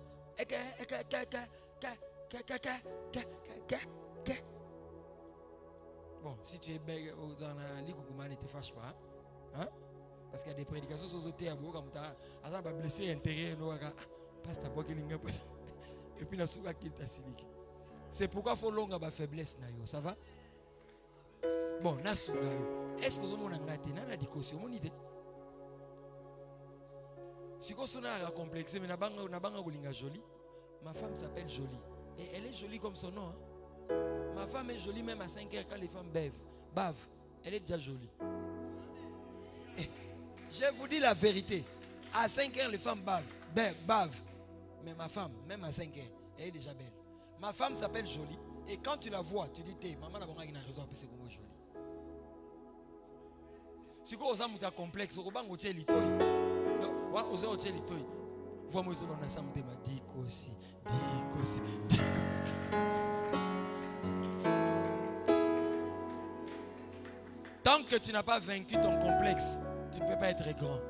Bon, si tu es bègue dans la Likoukouma, ne te fâche pas. Hein? Parce qu'il y a des prédications sur le terre, comme ça, ça va blesser l'intérieur. Et puis, c'est pourquoi il faut longue faiblesse. Ça va? Bon, est-ce que vous avez un dit si vous avez un complexe, mais jolie, ma femme s'appelle Jolie. Et elle est jolie comme son nom. Hein? Ma femme est jolie même à 5 heures quand les femmes bavent. Elle est déjà jolie. Et je vous dis la vérité. À 5 heures, les femmes bavent. Mais ma femme, même à 5 heures, elle est déjà belle. Ma femme s'appelle Jolie. Et quand tu la vois, tu dis, maman n'a pas raison à penser comme Jolie. Si vous avez un complexe, vous avez un litoy. Vois-moi dans ensemble de ma dikosi. Tant que tu n'as pas vaincu ton complexe, tu ne peux pas être grand.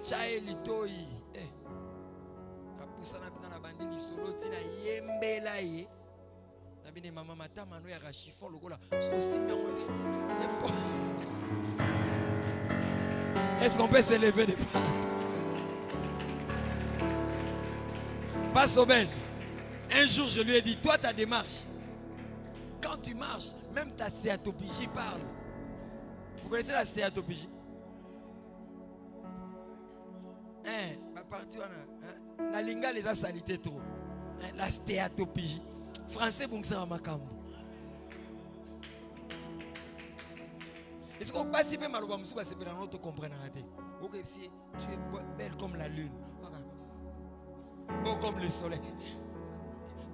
Chaye litoy. Apusana pina na bandini solo tina yembela ye. Nabine mama matama no ya rachifon lokola. So est-ce qu'on peut s'élever des pattes? Passe au Ben. Un jour, je lui ai dit, toi, ta démarche, quand tu marches, même ta stéatopigie parle. Vous connaissez la stéatopigie? Ma partie, la linga les a salité trop. La stéatopigie. Français, bon, c'est un macambo. Est-ce qu'on passe si peu mal au Bamsou, c'est bien notre comprendre. Tu es belle comme la lune, beau comme le soleil,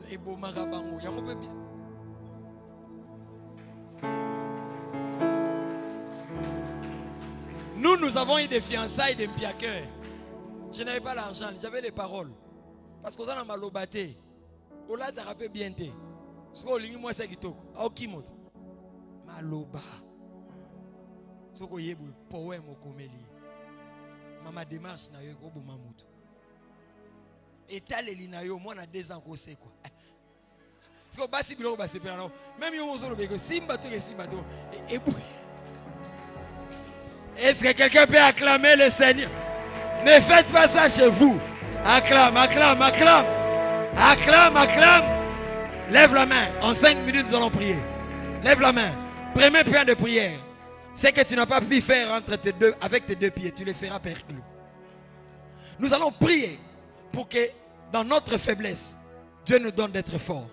et beau marabango. Il y a mon peu bien. Nous avons eu des fiançailles de Mpiaker. Je n'avais pas l'argent, j'avais les paroles. Parce qu'on a malobaté. On l'a rappelé bien. Ce qu'on a moi, c'est qui toque. Maloba. Ce qu'on a poème au comédie. Ma démarche na yo ko mamutu. Et taleli na yo moi na 2 ans ko c'est quoi. Ce qu'on basi bilo basi pena. Même yo mozo lobeko simba to et est-ce que quelqu'un peut acclamer le Seigneur? Ne faites pas ça chez vous. Acclame. Lève la main. En 5 minutes, nous allons prier. Lève la main. Premier point de prière. C'est que tu n'as pas pu faire avec tes 2 pieds. Tu les feras perclus. Nous allons prier pour que dans notre faiblesse, Dieu nous donne d'être forts.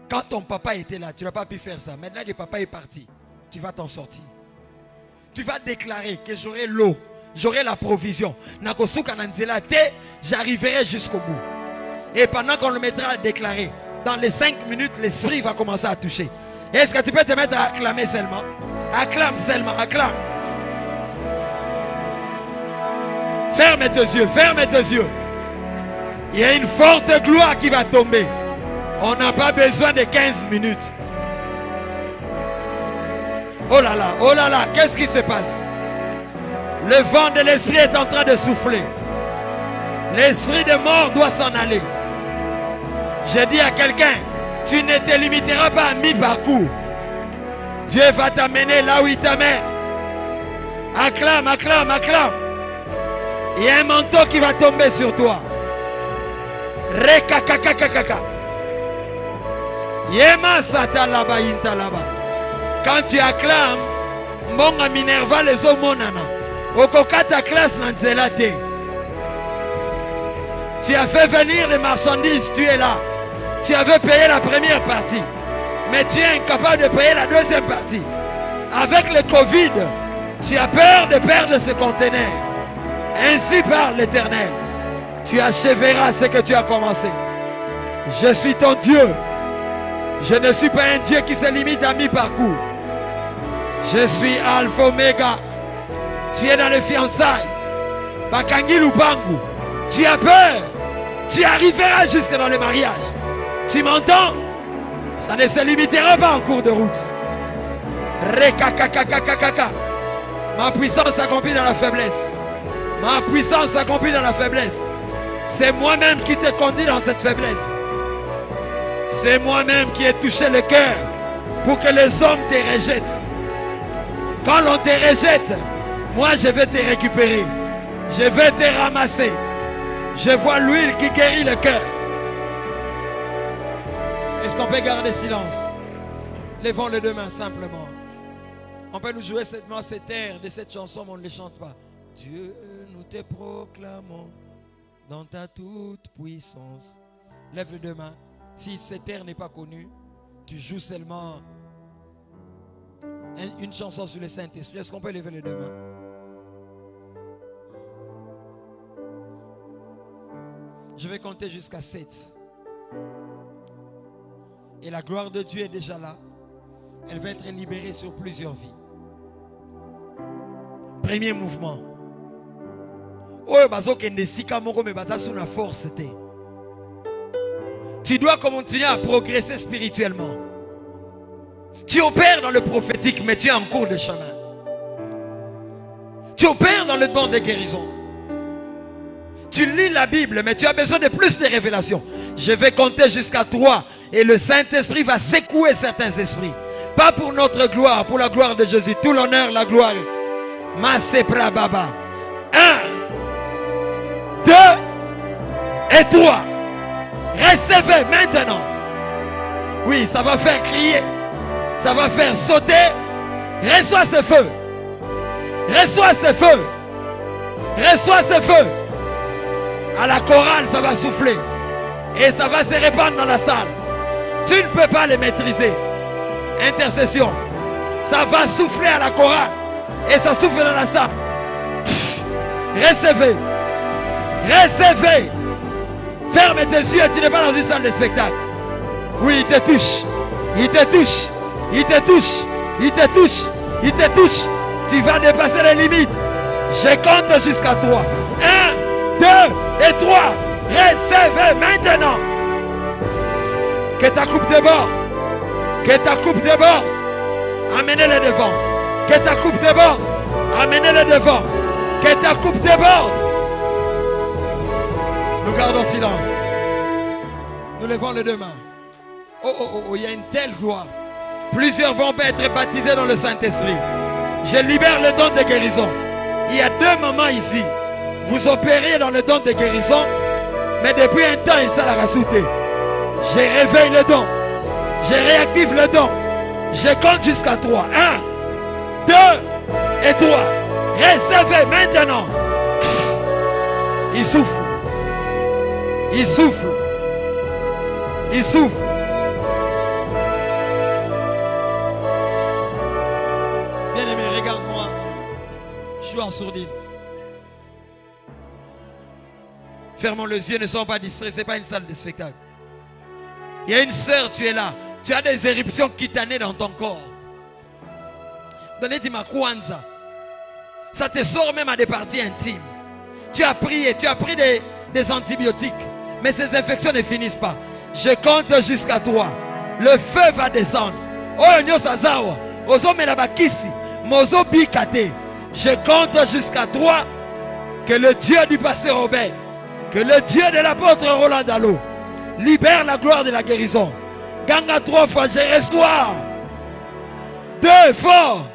Quand ton papa était là, tu n'as pas pu faire ça. Maintenant que papa est parti, tu vas t'en sortir. Tu vas déclarer que j'aurai l'eau, j'aurai la provision. J'arriverai jusqu'au bout. Et pendant qu'on le mettra à déclarer, dans les 5 minutes, l'esprit va commencer à toucher. Est-ce que tu peux te mettre à acclamer seulement? Acclame seulement, acclame. Ferme tes yeux, ferme tes yeux. Il y a une forte gloire qui va tomber. On n'a pas besoin de 15 minutes. Oh là là, qu'est-ce qui se passe? Le vent de l'esprit est en train de souffler. L'esprit de mort doit s'en aller. J'ai dit à quelqu'un, tu ne te limiteras pas à mi-parcours. Dieu va t'amener là où il t'amène. Acclame, acclame, acclame. Il y a un manteau qui va tomber sur toi. Rekakakakakaka. Yema satalaba intalaba. Quand tu acclames, Monga Minerva les omonana. Okokata classe nanzelate. Tu as fait venir les marchandises, tu es là. Tu avais payé la première partie, mais tu es incapable de payer la deuxième partie. Avec le Covid, tu as peur de perdre ce conteneur. Ainsi parle l'Éternel. Tu achèveras ce que tu as commencé. Je suis ton Dieu. Je ne suis pas un Dieu qui se limite à mi-parcours. Je suis Alpha Omega. Tu es dans les fiançailles. Bakangi Lupangu. Tu as peur. Tu arriveras jusque dans le mariage. Tu m'entends? Ça ne se limitera pas en cours de route. Rekakakakakaka. Ma puissance s'accomplit dans la faiblesse. Ma puissance s'accomplit dans la faiblesse. C'est moi-même qui te conduis dans cette faiblesse. C'est moi-même qui ai touché le cœur pour que les hommes te rejettent. Quand on te rejette, moi je vais te récupérer. Je vais te ramasser. Je vois l'huile qui guérit le cœur. Est-ce qu'on peut garder silence? Levons les deux mains simplement. On peut nous jouer cet air de cette chanson, mais on ne le chante pas. Dieu, nous te proclamons dans ta toute puissance. Lève les deux mains. Si cet air n'est pas connu, tu joues seulement une chanson sur le Saint-Esprit. Est-ce qu'on peut lever les deux mains? Je vais compter jusqu'à 7. Et la gloire de Dieu est déjà là. Elle va être libérée sur plusieurs vies. Premier mouvement. Tu dois continuer à progresser spirituellement. Tu opères dans le prophétique, mais tu es en cours de chemin. Tu opères dans le don de guérison. Tu lis la Bible, mais tu as besoin de plus de révélations. Je vais compter jusqu'à 3 et le Saint-Esprit va secouer certains esprits. Pas pour notre gloire, pour la gloire de Jésus. Tout l'honneur, la gloire. Masepra Baba. 1, 2 et 3. Recevez maintenant. Oui, ça va faire crier. Ça va faire sauter. Reçois ce feu. Reçois ce feu. Reçois ce feu. À la chorale, ça va souffler. Et ça va se répandre dans la salle. Tu ne peux pas les maîtriser. Intercession. Ça va souffler à la chorale. Et ça souffle dans la salle. Recevez. Recevez. Ferme tes yeux. Tu n'es pas dans une salle de spectacle. Oui, il te touche. Il te touche. Il te touche. Il te touche. Il te touche. Tu vas dépasser les limites. Je compte jusqu'à 3. 1, 2 et 3. Recevez maintenant. Que ta coupe déborde. Que ta coupe déborde. Amenez-le devant. Que ta coupe déborde. Amenez-le devant. Que ta coupe déborde. Nous gardons silence. Nous levons les deux mains. Oh, oh, oh, il y a une telle gloire. Plusieurs vont être baptisés dans le Saint-Esprit. Je libère le don de guérison. Il y a 2 moments ici. Vous opérez dans le don de guérison, mais depuis un temps, il s'est rassouté. Je réveille le don. Je réactive le don. Je compte jusqu'à 3. 1, 2 et 3. Recevez maintenant. Il souffle. Il souffle. Il souffle. Bien-aimé, regarde-moi. Je suis en sourdine. Fermons les yeux, ne soyons pas distraits. Ce n'est pas une salle de spectacle. Il y a une sœur, tu es là. Tu as des éruptions cutanées dans ton corps. Donnez-moi Kwanza. Ça te sort même à des parties intimes. Tu as prié, tu as pris des antibiotiques. Mais ces infections ne finissent pas. Je compte jusqu'à 3. Le feu va descendre. Je compte jusqu'à 3. Que le Dieu du pasteur Obed, que le Dieu de l'apôtre Roland Dalo libère la gloire de la guérison. Ganga 3 fois, je restaure. 2 fort.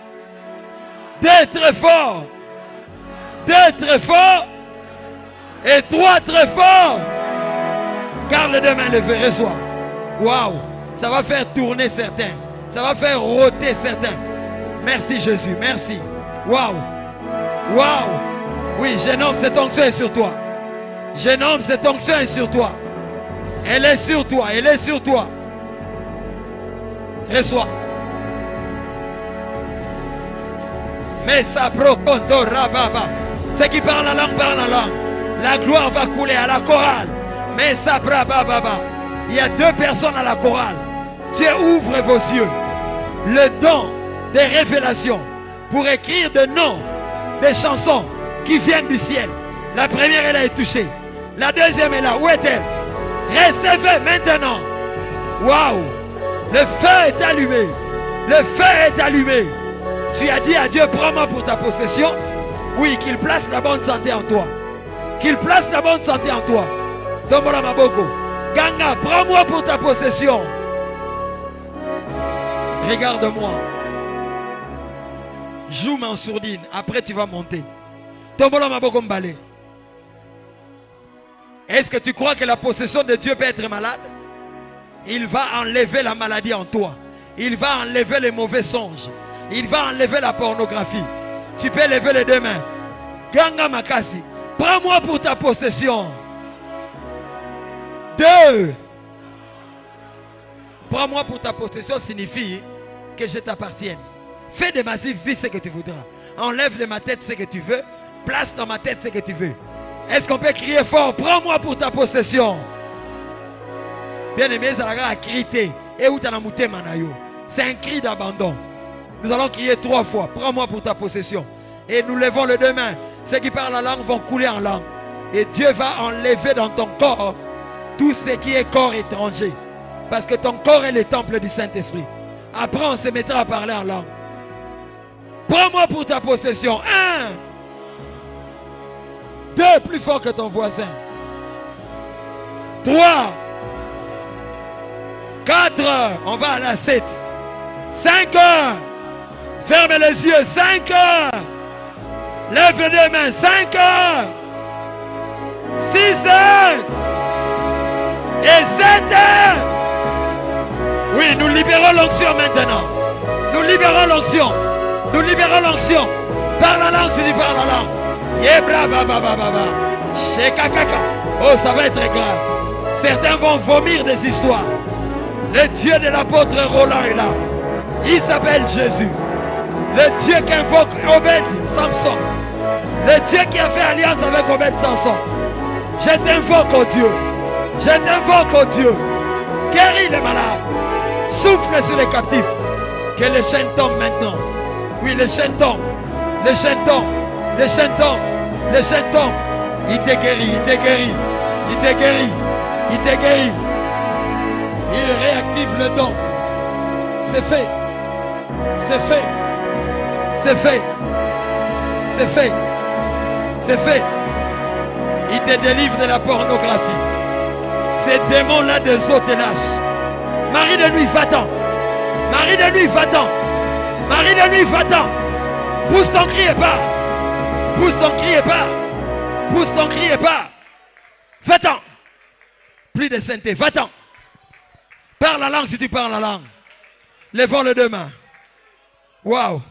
2 très fort. 2 très fort. Et 3 très fort. Garde les 2 mains levées, reçois. Waouh, ça va faire tourner certains. Ça va faire rôter certains. Merci Jésus, merci. Waouh, waouh. Oui, jeune homme, cette onction est sur toi. Jeune homme, cette onction est sur toi. Elle est sur toi, elle est sur toi. Reçois. Mais ça proconto rababa. Ceux qui parlent la langue parlent la langue. La gloire va couler à la chorale. Mais ça brababa. Il y a 2 personnes à la chorale. Dieu ouvre vos yeux. Le don des révélations pour écrire de noms des chansons qui viennent du ciel. La première, elle a été touchée. La deuxième est là. Où est-elle? Recevez maintenant. Waouh! Le feu est allumé. Le feu est allumé. Tu as dit à Dieu, prends-moi pour ta possession. Oui, qu'il place la bonne santé en toi. Qu'il place la bonne santé en toi. Tombola Maboko. Ganga, prends-moi pour ta possession. Regarde-moi. Joue-moi en sourdine. Après, tu vas monter. Tombola Maboko Mbale. Est-ce que tu crois que la possession de Dieu peut être malade? Il va enlever la maladie en toi. Il va enlever les mauvais songes. Il va enlever la pornographie. Tu peux lever les 2 mains. Ganga Makasi, prends-moi pour ta possession. 2. Prends-moi pour ta possession signifie que je t'appartienne. Fais de ma vie ce que tu voudras. Enlève de ma tête ce que tu veux. Place dans ma tête ce que tu veux. Est-ce qu'on peut crier fort? Prends-moi pour ta possession. Bien-aimé, ça a crié. Et où t'as namouté manayo? C'est un cri d'abandon. Nous allons crier 3 fois. Prends-moi pour ta possession. Et nous levons les 2 mains. Ceux qui parlent la langue vont couler en langue. Et Dieu va enlever dans ton corps tout ce qui est corps étranger. Parce que ton corps est le temple du Saint-Esprit. Après, on se mettra à parler en langue. Prends-moi pour ta possession. 1. 2, plus fort que ton voisin. 3. 4. On va à la 7. 5. Ferme les yeux. 5. Lève les 2 mains. 5. 6. Et 7. Oui, nous libérons l'onction maintenant. Nous libérons l'onction. Nous libérons l'onction. Par la langue, si tu parles la langue. Yebra baba baba. Shekakaka. Oh, ça va être grave. Certains vont vomir des histoires. Le Dieu de l'apôtre Roland est là. Il s'appelle Jésus. Le Dieu qui invoque Obed Samson. Le Dieu qui a fait alliance avec Obed Samson. Je t'invoque, oh Dieu. Je t'invoque, oh Dieu. Guéris les malades. Souffle sur les captifs. Que les chaînes tombent maintenant. Oui, les chaînes tombent. Les chaînes tombent. Les chaînes tombent. Les chaînes tombent. Il te guérit. Il te guérit. Il te guérit. Il te guérit. Il réactive le don. C'est fait. C'est fait. C'est fait. C'est fait. C'est fait. Il te délivre de la pornographie. Ces démons-là de eaux te lâchent. Marie de nuit, va-t'en. Marie de nuit, va-t'en. Marie de nuit, va-t'en. Pousse ton cri et pars. Pousse ton cri et pars. Pousse ton cri et pars. Va-t'en. Plus de sainteté, va-t'en. Parle la langue si tu parles la langue. Lèvons les 2 mains. Waouh.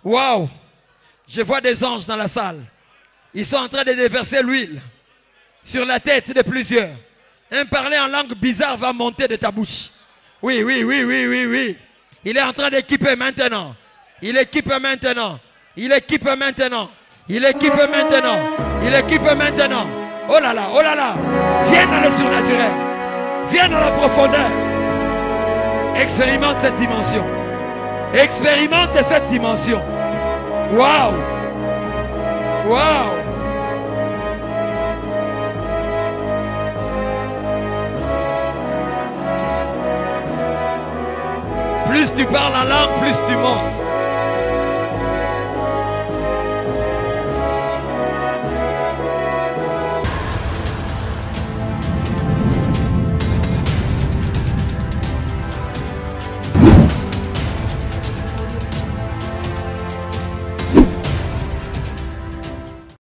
Waouh. Je vois des anges dans la salle. Ils sont en train de déverser l'huile sur la tête de plusieurs. Un parler en langue bizarre va monter de ta bouche. Oui, oui, oui, oui, oui, oui. Il est en train d'équiper maintenant. Il équipe maintenant. Il équipe maintenant. Il équipe maintenant. Il équipe maintenant. Oh là là, oh là là. Viens dans le surnaturel. Viens dans la profondeur. Expérimente cette dimension. Expérimente cette dimension. Waouh. Waouh. tu parles en langue, plus tu montes.